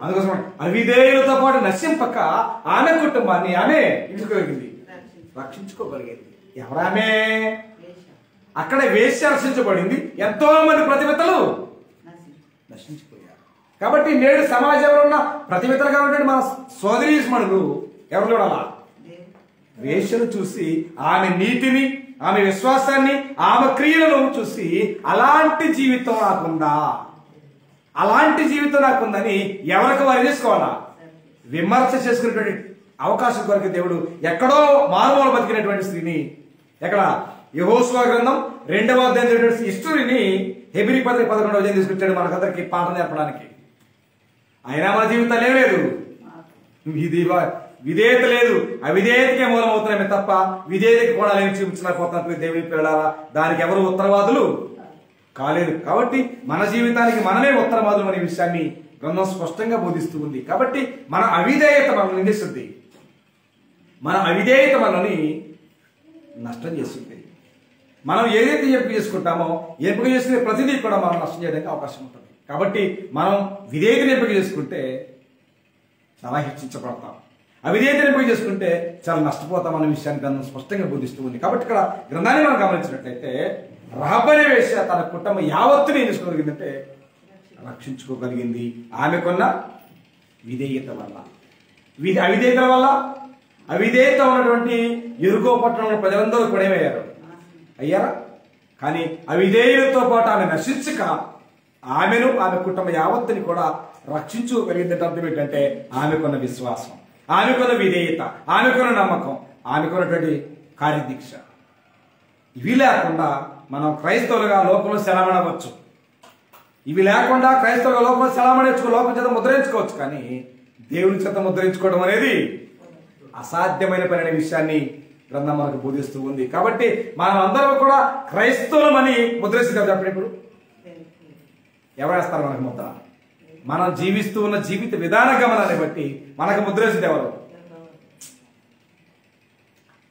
Speaker 1: అందుకోసం అవిధేయులతో పాటు నశింపక ఆమె కుటుంబాన్ని ఆమె ఇంచుకోగలిగింది, రక్షించుకోగలిగేది. ఎవరామె? అక్కడ వేశ్య రక్షించబడింది, ఎంతో మంది ప్రతివితలు నశించిపోయారు. కాబట్టి నేడు సమాజంలో ఉన్న ప్రతివితలుగా ఉన్నటువంటి మన సోదరీమణులు ఎవరు చూడాలా? వేశ్యను చూసి ఆమె నీతిని, ఆమె విశ్వాసాన్ని, ఆమె క్రియలను చూసి అలాంటి జీవితం నాకుందా, అలాంటి జీవితం నాకుందని ఎవరికి వారు చేసుకోవాలా? విమర్శ చేసుకునేటువంటి అవకాశం కొరకు దేవుడు ఎక్కడో మారుమూల బతికినటువంటి స్త్రీని ఎక్కడ యెహోషువ గ్రంథం 2వ అధ్యాయం హిస్టరీని హెబ్రీ 11వ అధ్యాయం తీసుకొచ్చాడు మనకందరికి పాఠం నేర్పడానికి. అయినా మన జీవితాలు ఏం లేదు, విధేయత లేదు, అవిధేయతకే మూలమవుతున్నామే తప్ప విధేయతకి కూడా ఏమి చూపించలేకపోతున్నట్టు దేవుని పిల్లలారా, దానికి ఎవరు ఉత్తరవాదులు కాలేదు. కాబట్టి మన జీవితానికి మనమే ఉత్తరవాదులు అనే విషయాన్ని గ్రంథం స్పష్టంగా బోధిస్తూ ఉంది. కాబట్టి మన అవిధేయత మనల్ని నిందిస్తుంది, మన అవిధేయత మనల్ని నష్టం చేస్తుంది. మనం ఏదైతే ఎంపిక చేసుకుంటామో ఎంపిక చేసుకునే ప్రతిదీ కూడా మనం నష్టం చేయడానికి అవకాశం ఉంటుంది. కాబట్టి మనం విధేయతను ఎంపిక చేసుకుంటే చాలా హెచ్చించబడతాం, అవిధేయతను ఎంపిక చేసుకుంటే చాలా నష్టపోతాం అనే విషయాన్ని గ్రంథం స్పష్టంగా బోధిస్తూ ఉంది. కాబట్టి ఇక్కడ గ్రంథాన్ని మనం గమనించినట్లయితే రహబ్ అనే వేశ్య తన కుటుంబం యావత్తుని ఏం చేసుకోగలిగిందంటే రక్షించుకోగలిగింది ఆమెకున్న విధేయత వల్ల. అవిధేయతల వల్ల అవిధేయత ఉన్నటువంటి ఎరుకో పట్టణంలో ప్రజలందరూ కూడా ఏమయ్యారు, అయ్యారా? కానీ అవిధేయులతో పాటు ఆమె నశించక ఆమెను ఆమె కుటుంబ యావత్తుని కూడా రక్షించుకోగలిగిందంటే అర్థం ఏంటంటే ఆమెకున్న విశ్వాసం, ఆమెకున్న విధేయత, ఆమెకున్న నమ్మకం, ఆమెకున్నటువంటి కార్యదీక్ష. ఇవి లేకుండా మనం క్రైస్తవులుగా లోకంలో సెలమనవచ్చు, ఇవి లేకుండా క్రైస్తవులుగా లోకంలో సెలమనేచ్చు, లోకం చేత ముద్రించుకోవచ్చు. కానీ దేవుని చేత ముద్రించుకోవడం అనేది అసాధ్యమైన పని అనే విషయాన్ని గ్రంథం మనకు బోధిస్తూ ఉంది. కాబట్టి మనం అందరం కూడా క్రైస్తవులమని ముద్రేస్తారు చెప్పండి. ఇప్పుడు ఎవరేస్తారు మనకు ముద్ర? మనం జీవిస్తూ ఉన్న జీవిత విధాన గమనాన్ని బట్టి మనకు ముద్రేసింది ఎవరు?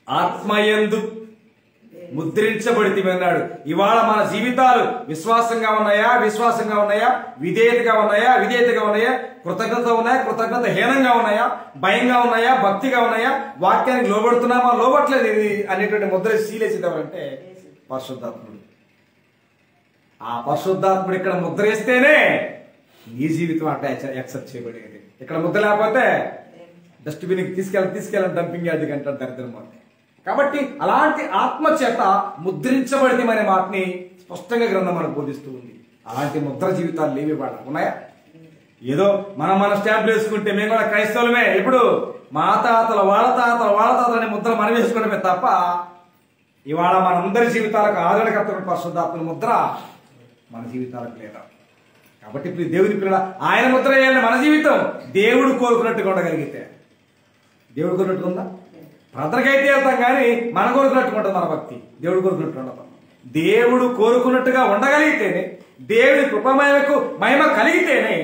Speaker 1: ఆత్మయందు ముద్రించబడితే అన్నాడు. ఇవాళ మన జీవితాలు విశ్వాసంగా ఉన్నాయా, విశ్వాసంగా ఉన్నాయా, విధేయతగా ఉన్నాయా, విధేయతగా ఉన్నాయా, కృతజ్ఞత ఉన్నాయా, కృతజ్ఞత హీనంగా ఉన్నాయా, భయంగా ఉన్నాయా, భక్తిగా ఉన్నాయా, వాక్యానికి లోబడుతున్నామా, లోబట్లేదు అనేటువంటి ముద్ర సీలేసేది ఎవరంటే పరిశుద్ధాత్ముడు. ఆ పరిశుద్ధాత్ముడు ఇక్కడ ముద్ర వేస్తేనే నీ జీవితం అట్లా యాక్సెప్ట్ చేయబడేది. ఇక్కడ ముద్ర లేకపోతే డస్ట్బిన్కి తీసుకెళ్ళి డంపింగ్ యార్డ్కి అంటారు దరిద్రం అంటే. కాబట్టి అలాంటి ఆత్మ చేత ముద్రించబడితే అనే మాటని స్పష్టంగా గ్రంథం మనకు బోధిస్తూ ఉంది. అలాంటి ముద్ర జీవితాలు లేవి వాళ్ళ ఉన్నాయా? ఏదో మన స్టాంపులు వేసుకుంటే మేము కూడా క్రైస్తవులమే, ఇప్పుడు మా తాతలు వాళ్ళ తాతలు అనే ముద్ర మనం వేసుకోవడమే తప్ప ఇవాళ మనందరి జీవితాలకు ఆదరణకర్త పరిశుద్ధాత్మ ముద్ర మన జీవితాలకు లేదా. కాబట్టి ఇప్పుడు దేవుని పిల్లల ఆయన ముద్ర వేయాలని మన జీవితం దేవుడు కోరుకున్నట్టుగా ఉండగలిగితే, దేవుడు కోరుకున్నట్టుగా ఉందా? ప్రార్థనకైతే వెళ్తాం కానీ మన కోరుకున్నట్టుగా ఉంటుంది మన భక్తి, దేవుడు కోరుకున్నట్టు ఉండదు. దేవుడు కోరుకున్నట్టుగా ఉండగలిగితేనే, దేవుడి కృపమయకు మహిమ కలిగితేనే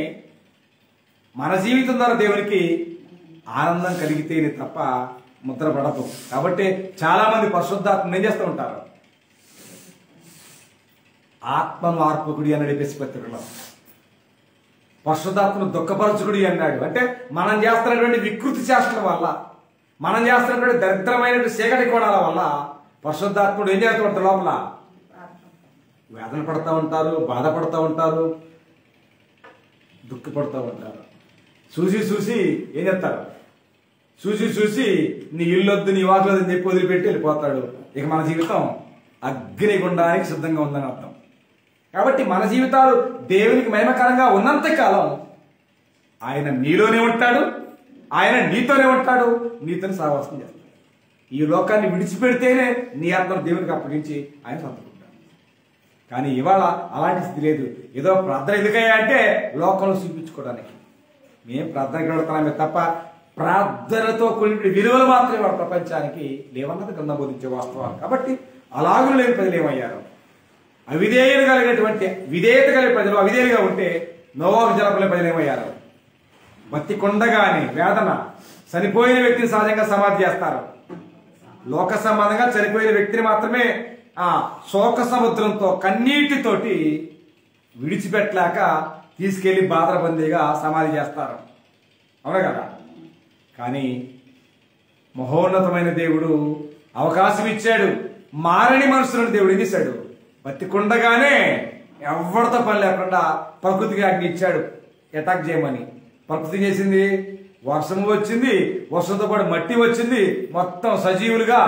Speaker 1: మన జీవితం ద్వారా దేవునికి ఆనందం కలిగితేనే తప్ప ముద్ర పడదు. కాబట్టి చాలా మంది పరిశుద్ధాత్మ ఏం చేస్తూ ఉంటారు, ఆత్మ మార్పుకుడి అని నడిపేసి పత్రికలో పరిశుద్ధాత్మను దుఃఖపరచుకుడి అన్నాడు. అంటే మనం చేస్తున్నటువంటి వికృతి చేష్టల వల్ల, మనం చేస్తున్నటువంటి దరిద్రమైనటువంటి చీకటి కోణాల వల్ల పరిశుద్ధాత్ముడు ఏం చేస్తూ ఉంటారు, లోపల వేదన పడుతూ ఉంటారు, బాధపడుతూ ఉంటారు, దుఃఖపడుతూ ఉంటారు. చూసి ఏం చేస్తారు, చూసి నీ ఇల్లొద్దు నీ వాకులొద్దు అని చెప్పి వదిలిపెట్టి వెళ్ళిపోతాడు. ఇక మన జీవితం అగ్నిగుండానికి సిద్ధంగా ఉందని అర్థం. కాబట్టి మన జీవితాలు దేవునికి మహిమకరంగా ఉన్నంత కాలం ఆయన నీలోనే ఉంటాడు, ఆయన నీతోనే ఉంటాడు, నీతోనే సహవాసం చేస్తాడు. ఈ లోకాన్ని విడిచిపెడితేనే నీ ఆత్మను దేవునికి అప్పగించి ఆయన సంతకుంటాడు. కానీ ఇవాళ అలాంటి స్థితి లేదు. ఏదో ప్రార్థన ఎందుకయ్యా అంటే లోకంలో చూపించుకోవడానికి మేము ప్రార్థనకి వెళ్తున్నామే తప్ప ప్రార్థనతో కొన్ని విలువలు మాత్రమే వాడు ప్రపంచానికి లేవన్నది గ్రంథం బోధించే వాస్తవాలు. కాబట్టి అలాగూ లేని ప్రజలు ఏమయ్యారు, అవిధేయులు కలిగినటువంటి విధేయత కలిగిన ప్రజలు అవిధేయులుగా ఉంటే నోవాహు జలపల్లి ప్రజలు ఏమయ్యారు, బతికొండగానే వేదన, చనిపోయిన వ్యక్తిని సహజంగా సమాధి చేస్తారు. లోక సంబంధంగా చనిపోయిన వ్యక్తిని మాత్రమే శోక సముద్రంతో కన్నీటితోటి విడిచిపెట్టలేక తీసుకెళ్లి బాధరబందీగా సమాధి చేస్తారు, అవునా కదా? కానీ మహోన్నతమైన దేవుడు అవకాశం ఇచ్చాడు. మారని మనుషులను దేవుడు ఏం చేశాడు, బతికుండగానే ఎవరితో పని లేకుండా ప్రకృతికి ఆజ్ఞ ఇచ్చాడు అటాక్ చేయమని. ప్రకృతి చేసింది, వర్షం వచ్చింది, వర్షంతో పాటు మట్టి వచ్చింది, మొత్తం సజీవులుగా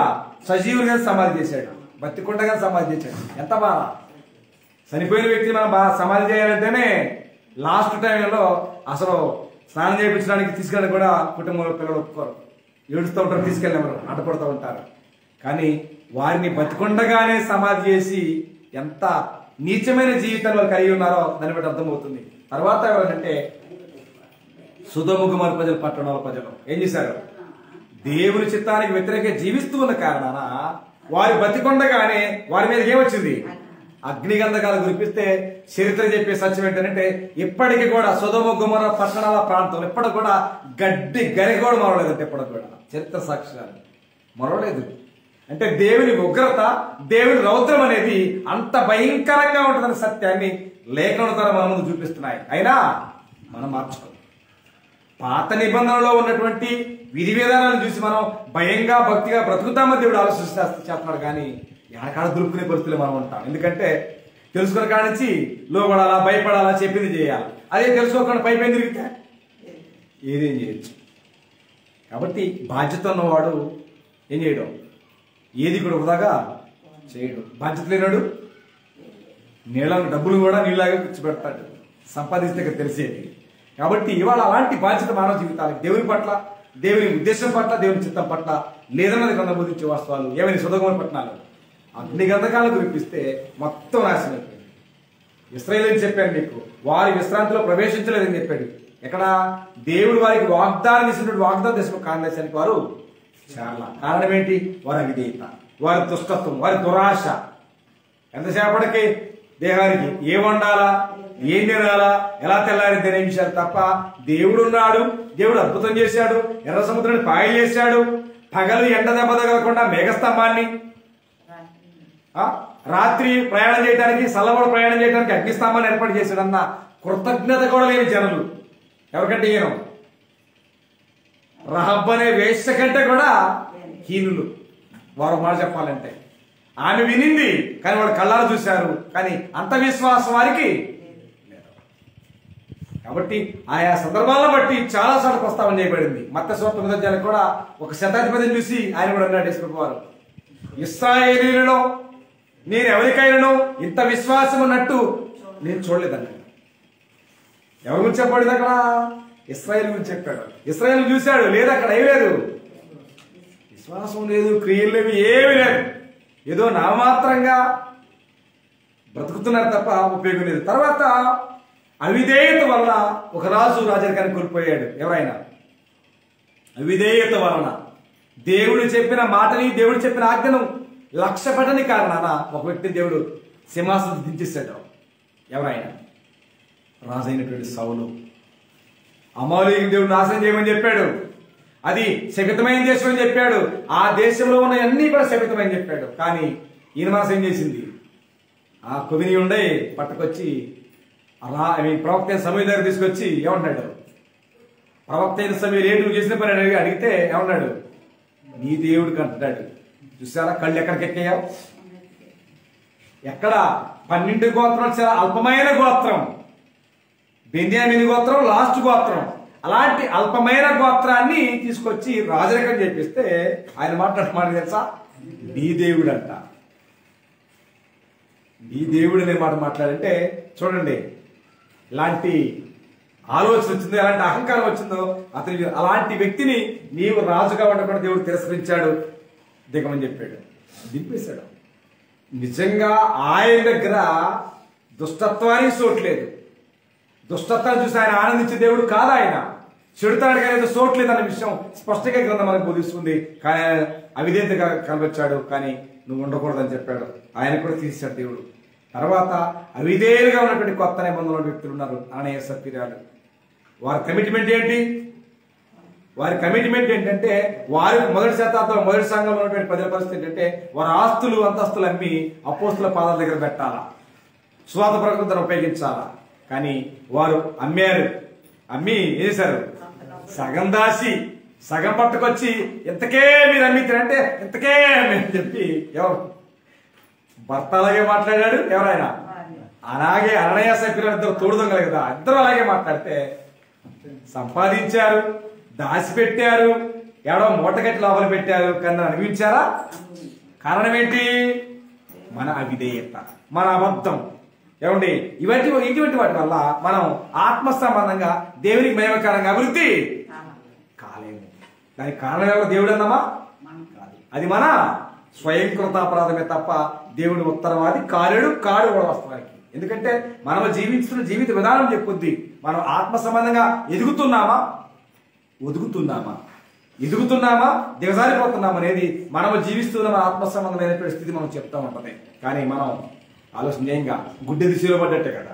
Speaker 1: సమాధి చేశాడు, బతికుండగా సమాధి చేశాడు. ఎంత బాధ! చనిపోయిన వ్యక్తి మనం సమాధి చేయాలంటేనే లాస్ట్ టైంలో అసలు స్నానం చేయించడానికి తీసుకెళ్ళి కూడా కుటుంబంలో పిల్లలు ఒప్పుకోరు, ఏడుస్తూ ఉంటారు, తీసుకెళ్ళినవారు అడ్డపడుతూ ఉంటారు. కానీ వారిని బతికొండగానే సమాధి చేసి ఎంత నీచమైన జీవితంలో కలిగి ఉన్నారో దాన్ని బట్టి అర్థమవుతుంది. తర్వాత ఎవరంటే సొదొమ గొమొర్రా ప్రజలు, పట్టణాల ప్రజలు ఏం చేశారు? దేవుని చిత్తానికి వ్యతిరేకంగా జీవిస్తూ ఉన్న కారణాన వారు బతికొండగానే వారి మీద ఏమొచ్చింది? అగ్నిగంధకాలు కురిపిస్తే చరిత్ర చెప్పే సత్యం ఏంటంటే ఇప్పటికీ కూడా సొదొమ గొమొర్రా పట్టణాల ప్రాంతంలో ఇప్పటికి కూడా గడ్డి గరి కూడా మరవలేదంటే ఇప్పటికి కూడా చరిత్ర సాక్ష్యాలు మరవలేదు. అంటే దేవుని ఉగ్రత, దేవుని రౌద్రం అనేది అంత భయంకరంగా ఉంటుందనే సత్యాన్ని లేఖనం ద్వారా మన ముందు చూపిస్తున్నాయి. అయినా మనం మార్చుకోవాలి. పాత నిబంధనలో ఉన్నటువంటి విధి విధానాలను చూసి మనం భయంగా భక్తిగా బ్రతుకుతామని దేవుడు చేస్తున్నాడు. కానీ ఎడకాడ దులుపుకునే పరిస్థితులు మనం ఉంటాం. ఎందుకంటే తెలుసుకున్న కాడ నుంచి లోపడాలా, భయపడాలా, చెప్పింది చేయాలి. అదే తెలుసుకోకుండా పైపైన తిరిగితే ఏదేం చేయొచ్చు. కాబట్టి బాధ్యత ఉన్నవాడు ఏం చేయడం? ఏది కూడా వృధాగా చేయడు. బాధ్యత లేనాడు నీళ్ళ డబ్బులు కూడా నీళ్ళలాగా కూర్చోబెడతాడు, సంపాదిస్తే తెలిసేది. కాబట్టి ఇవాళ అలాంటి బాధ్యత మానవ జీవితానికి దేవుని పట్ల, దేవుని ఉద్దేశం పట్ల, దేవుని చిత్తం పట్ల లేదన్నది కన్నా బోధించే వాస్తవాలు ఏమైనా సొదొమ పట్టణాలు అగ్నిగంధకాలు కురిపిస్తే మొత్తం నాశనం అయిపోయింది. ఇశ్రాయేలు అని చెప్పాను మీకు, వారి విశ్రాంతిలో ప్రవేశించలేదని చెప్పాడు. ఎక్కడ? దేవుడు వారికి వాగ్దానం చేసినటువంటి వాగ్దానం దేశం కాంగ్రెస్ వారు చాలా కారణం ఏంటి? వారి అవిధేయత, వారి దుష్టత్వం, వారి దురాశ. ఎంతసేపటికి దేహానికి ఏం వండాలా, ఏం తినాలా, ఎలా తెల్లారిద్ది అనే విషయాలు తప్ప దేవుడు ఉన్నాడు, దేవుడు అద్భుతం చేశాడు, ఎర్ర సముద్రాన్ని పాయలు చేశాడు, పగలు ఎండ దెబ్బ తగలకుండా మేఘస్తంభాన్ని, రాత్రి ప్రయాణం చేయడానికి, సల్లబడ ప్రయాణం చేయడానికి అగ్నిస్తంభాన్ని ఏర్పాటు చేశాడన్న కృతజ్ఞత కూడా లేని జనులు. ఎవరికంటే ఈయన రహబ్ అనే వేశ్య కంటే కూడా హీనులు. వారు మాట చెప్పాలంటే ఆమె వినింది కానీ వాడు కళ్ళారు చూశారు, కానీ అంత విశ్వాసం వారికి లేదు. కాబట్టి ఆయా సందర్భాలను బట్టి చాలా సార్లు ప్రస్తావన చేయబడింది. మత్తయి సువార్త 9వ అధ్యాయంలో కూడా ఒక శతాధిపతిని చూసి ఆయన కూడా అన్నాడు యేసుప్రభువారు, ఇశ్రాయేలీయులలో నేను ఎవరికైనాను ఇంత విశ్వాసం ఉన్నట్టు నేను చూడలేదన్నాడు. ఎవరి గురించి చెప్పాడు? అక్కడ ఇశ్రాయేలు గురించి చెప్పాడు. ఇశ్రాయేలు చూశాడు, లేదు అక్కడ ఏమి లేదు, విశ్వాసం లేదు, క్రియలు లేవు, ఏమి లేదు, ఏదో నామాత్రంగా బ్రతుకుతున్నారు తప్ప ఉపయోగం లేదు. తర్వాత అవిధేయత వలన ఒక రాజు రాజరికాన్ని కోల్పోయాడు. ఎవరైనా అవిధేయత వలన దేవుడు చెప్పిన మాటని, దేవుడు చెప్పిన ఆజ్ఞను లక్ష్య పెట్టని కారణాన ఒక వ్యక్తి దేవుడు సింహాసనం దించేశాడు. ఎవరైనా రాజు అయినటువంటి సౌలు. అమాలేకీయుల దేవుడు నాశనం చేయమని చెప్పాడు, అది శపితమైన దేశం అని చెప్పాడు, ఆ దేశంలో ఉన్న అన్ని కూడా శపితమని చెప్పాడు. కానీ ఈయన మనసు ఏం చేసింది? ఆ కొవిని ఉండే పట్టుకొచ్చి ప్రవక్త అయిన సమూయేలు దగ్గర తీసుకొచ్చి ఏమన్నాడు? ప్రవక్త అయిన సమూయేలు ఏంటి నువ్వు చేసిన పని అని అడిగితే ఏమన్నాడు? నీ దేవుడికి అంటున్నాడు. చూసారా కళ్ళు ఎక్కడికి ఎక్కాయో? ఎక్కడ 12 గోత్రం చాలా అల్పమైన గోత్రం, బెన్యామీను గోత్రం లాస్ట్ గోత్రం. అలాంటి అల్పమైన గోత్రాన్ని తీసుకొచ్చి రాజరికం చేపిస్తే ఆయన మాట తెలుసా? నీ దేవుడు అంట. నీ దేవుడు అనే మాట మాట్లాడంటే చూడండి ఎలాంటి ఆలోచన వచ్చిందో, ఎలాంటి అహంకారం వచ్చిందో అతని. అలాంటి వ్యక్తిని నీవు రాజుగా ఉండకుండా దేవుడు తిరస్కరించాడు, దిగమని చెప్పాడు, దింపేశాడు. నిజంగా ఆయన దగ్గర దుష్టత్వానికి చోట్లేదు. దుష్టత్వాన్ని చూసి ఆయన ఆనందించే దేవుడు కాదు. ఆయన చెడుతాడు కానీ చోట్లేదు అన్న విషయం స్పష్టంగా గ్రంథం మనకు బోధిస్తుంది. కానీ అవిధేయతగా కనబచ్చాడు, కానీ నువ్వు ఉండకూడదని చెప్పాడు. ఆయన కూడా తీశాడు దేవుడు. తర్వాత అవిధేయులుగా ఉన్నటువంటి కొత్త నిబంధనల వ్యక్తులు ఉన్నారు, అననీయ సప్పీరాలు. వారి కమిట్మెంట్ ఏంటి? వారి కమిట్మెంట్ ఏంటంటే వారి మొదటి శతాబ్దంలో మొదటి సంఘంలో ఉన్నటువంటి ప్రజల పరిస్థితి ఏంటంటే వారి ఆస్తులు అంతస్తులు అమ్మి అపోస్తుల పాదాల దగ్గర పెట్టాలా, స్వాత ప్రకృతిని ఉపయోగించాలా. కానీ వారు అమ్మారు. అమ్మి ఏం చేశారు? సగం దాసి సగం పట్టుకొచ్చి ఇంతకే మీరు అమ్మితారంటే ఇంతకే అమ్మి అని చెప్పి ఎవరు భర్త అలాగే మాట్లాడాడు. ఎవరైనా అలాగే అననీయ సప్పీరాలు ఇద్దరు తోడు దొంగలు కదా, ఇద్దరు అలాగే మాట్లాడితే సంపాదించారు, దాచిపెట్టారు, ఎవడో మూటగట్టి లోపల పెట్టారు, కానీ అనిపించారా? కారణం ఏంటి? మన అవిధేయత, మన అబద్ధం. ఏమండి ఇటువంటి వాటి వల్ల మనం ఆత్మ సంబంధంగా దేవునికి మహిమకరంగా అభివృద్ధి కాలేము. దానికి కారణం ఎవరు? దేవుడు అన్నామా? కాదు, అది మన స్వయంకృతాపరాధమే తప్ప దేవుని ఉత్తరవాది కాడు వాస్తవానికి. ఎందుకంటే మనం జీవిస్తున్న జీవిత విధానం చెప్పుద్ది. మనం ఆత్మ సంబంధంగా ఎదుగుతున్నామా, ఎదుగుతున్నామా, దిగజారిపోతున్నామా అనేది మనం జీవిస్తున్న ఆత్మ సంబంధమైనటువంటి స్థితి మనం చెప్తా ఉంటది. కానీ మనం ఆలోచన చేయంగా గుడ్డ దిశలో పడ్డట్టే కదా.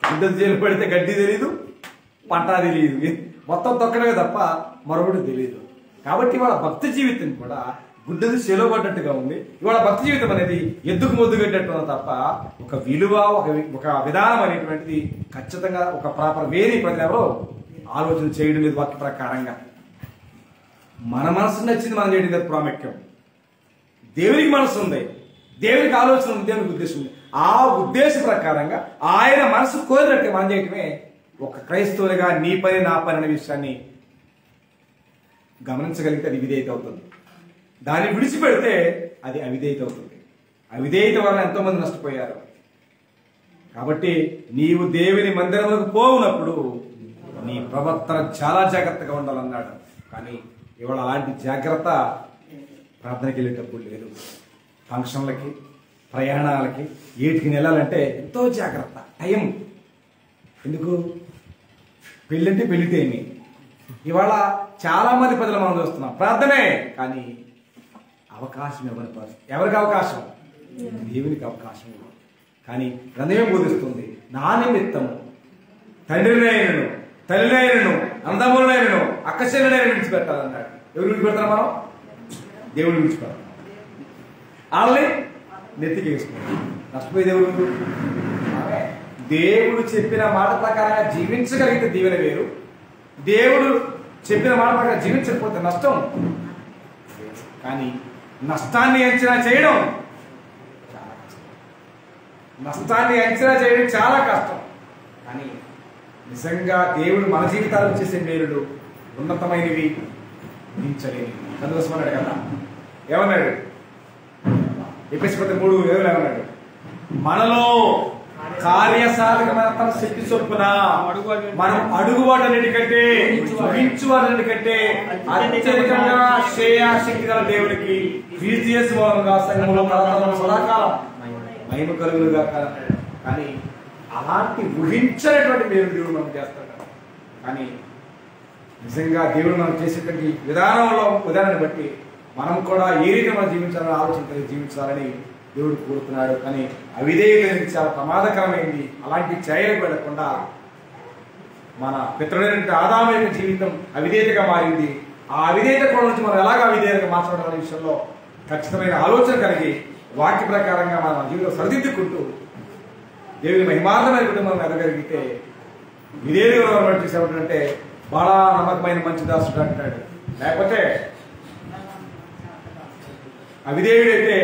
Speaker 1: గుడ్డ దిశలో పడితే గడ్డి తెలియదు, పంట తెలియదు, మొత్తం తొక్కడమే తప్ప మరొకటి తెలియదు. కాబట్టి ఇవాళ భక్తి జీవితం కూడా గుడ్డ దిశలో పడ్డట్టుగా ఉంది. ఇవాళ భక్తి జీవితం అనేది ఎద్దుకు మొద్దు పెట్టేట్టు తప్ప ఒక విలువ, ఒక విధానం అనేటువంటిది ఖచ్చితంగా ఒక ప్రాపర్ వేని ప్రజలు ఎవరో ఆలోచన చేయడం లేదు. వాక్య ప్రకారంగా మన మనసు నచ్చింది మనం చేయడం కదా ప్రాముఖ్యం. దేవునికి మనసు ఉంది, దేవునికి ఆలోచన ఉంది, దేవునికి ఉద్దేశం ఉంది. ఆ ఉద్దేశ ప్రకారంగా ఆయన మనసు కోరినట్టు మనం చేయటమే ఒక క్రైస్తవునిగా నీ పని నా పని అనే విషయాన్ని గమనించగలిగితే అది విధేయత అవుతుంది. దాన్ని విడిచిపెడితే అది అవిధేయత అవుతుంది. అవిధేయత వలన ఎంతో మంది నష్టపోయారు. కాబట్టి నీవు దేవుని మందిరములకు పోవునప్పుడు నీ ప్రవర్తన చాలా జాగ్రత్తగా ఉండాలన్నాడు. కానీ ఇవాళ అలాంటి జాగ్రత్త ప్రార్థనకి వెళ్ళేటప్పుడు లేదు. ఫంక్షన్లకి, ప్రయాణాలకి, ఏటికి వెళ్ళాలంటే ఎంతో జాగ్రత్త. టైం ఎందుకు? పెళ్ళంటే పెళ్లితేమి. ఇవాళ చాలా మంది ప్రజలు మనం చూస్తున్నాం ప్రార్థనే, కానీ అవకాశం ఎవరికి అవకాశం? దేవునికి అవకాశం. కానీ గ్రంథమే బోధిస్తుంది, నా నిమిత్తము తండ్రినైనను, తల్లినైనను, అందములనైనను, అక్కచెల్లెనైనను విడిచిపెట్టాలన్నాడు. ఎవరు విడిచిపెడతారు? మనం దేవుడిని విడిచిపెడతాం. వాళ్ళని నెత్తికి వేసుకుంటాం. నష్టపోయేది ఎవరు? దేవుడు చెప్పిన మాట ప్రకారంగా జీవించగలిగితే దీవెన వేరు. దేవుడు చెప్పిన మాట ప్రకారం జీవించకపోతే నష్టం. కానీ నష్టాన్ని అంచనా చేయడం చాలా కష్టం. నష్టాన్ని అంచనా చేయడం చాలా కష్టం. కానీ నిజంగా దేవుడు మన జీవితాలకు చేసే మేలుడు ఉన్నతమైనవి, ఊహించలేనివి. అందుకోసమన్నాడు కదా, ఏమన్నాడు? ఎఫెసీయుల 3:7 ఏమన్నాడు? మనలో కార్యసాధకమైన తన శక్తి చొప్పున మనం అడుగువాటన్నిటికంటే, ఊహించువాటన్నిటికంటే అత్యధికంగా శ్రేయాశక్తి గల దేవునికి క్రీస్తు మూలంగా సంఘములో సదాకాలం మహిమ కలుగునుగా. కానీ అలాంటి ఊహించనటువంటి దేవుడు మనం చేస్తాడు. కానీ నిజంగా దేవుడు మనం చేసేటువంటి విధానాన్ని బట్టి మనం కూడా ఏ రీతి మనం జీవించాలని ఆలోచన జీవించాలని దేవుడు కోరుతున్నాడు. కానీ అవిధేయత అనేది చాలా ప్రమాదకరమైంది. అలాంటి చర్యలకు వెళ్లకుండా మన పితరుడైన ఆదాము యొక్క జీవితం అవిధేయతగా మారింది. ఆ అవిధేయత కూడా నుంచి మనం ఎలాగ అవిధేయతగా మార్చడం అనే విషయంలో ఖచ్చితమైన ఆలోచన కలిగి వాక్య ప్రకారంగా మన జీవితం సరిదిద్దుకుంటూ దేవుని మహిమార్థమైన కుటుంబం ఎదగలిగితే విధేయుడు చేసేటంటే బాగా నమ్మకమైన మంచి దాసుడు అంటాడు. లేకపోతే అవిధేయుడైతే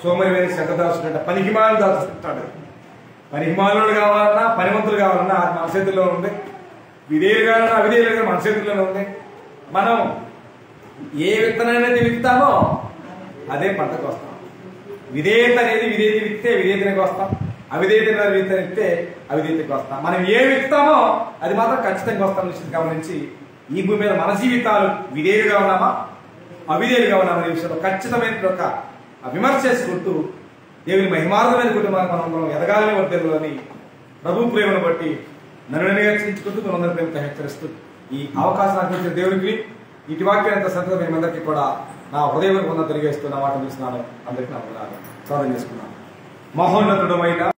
Speaker 1: సోమరిమైన శతదాసుడు అంట, పనికిమాలిన దాసుడు అంటాడు. పనికిమాలుడు కావాలన్నా, పనిమంతులు కావాలన్నా అది మన చేతుల్లో ఉంది. విధేయులు కావాలన్నా అవిధేయులు కానీ మన చేతుల్లోనే ఉంది. మనం ఏ విత్తనాన్ని విత్తామో అదే పంటకు వస్తాం. విధేయత అనేది విధేయత విత్తే విధేయతకి వస్తాం, అవిధేయత విత్తే అవిధేయతకి వస్తాం. మనం ఏ విత్తామో అది మాత్రం ఖచ్చితంగా వస్తాం. నిశ్చిత గమనించి ఈ భూమి మీద మన జీవితాలు విధేయులుగా ఉన్నామా అవిధేయులుగా ఉన్నామనే విషయంలో ఖచ్చితమైన ఒక విమర్శ చేసుకుంటూ దేవుని మహిమార్థమైన కుటుంబాన్ని మనం ఎదగాలని వర్తిల్లని ప్రభు ప్రేమను బట్టి నన్ను హెచ్చరించుకుంటూ మనందరి ప్రేమతో హెచ్చరిస్తూ ఈ అవకాశం అందించిన దేవునికి ఇటు వాక్యాన్ని సంతగా మేమందరికీ కూడా నా హృదయం తెలియజేస్తూ నా మాట చూస్తున్నాను. అందరికీ నా సాధన చేసుకున్నాను. మహోన్నతుడమైన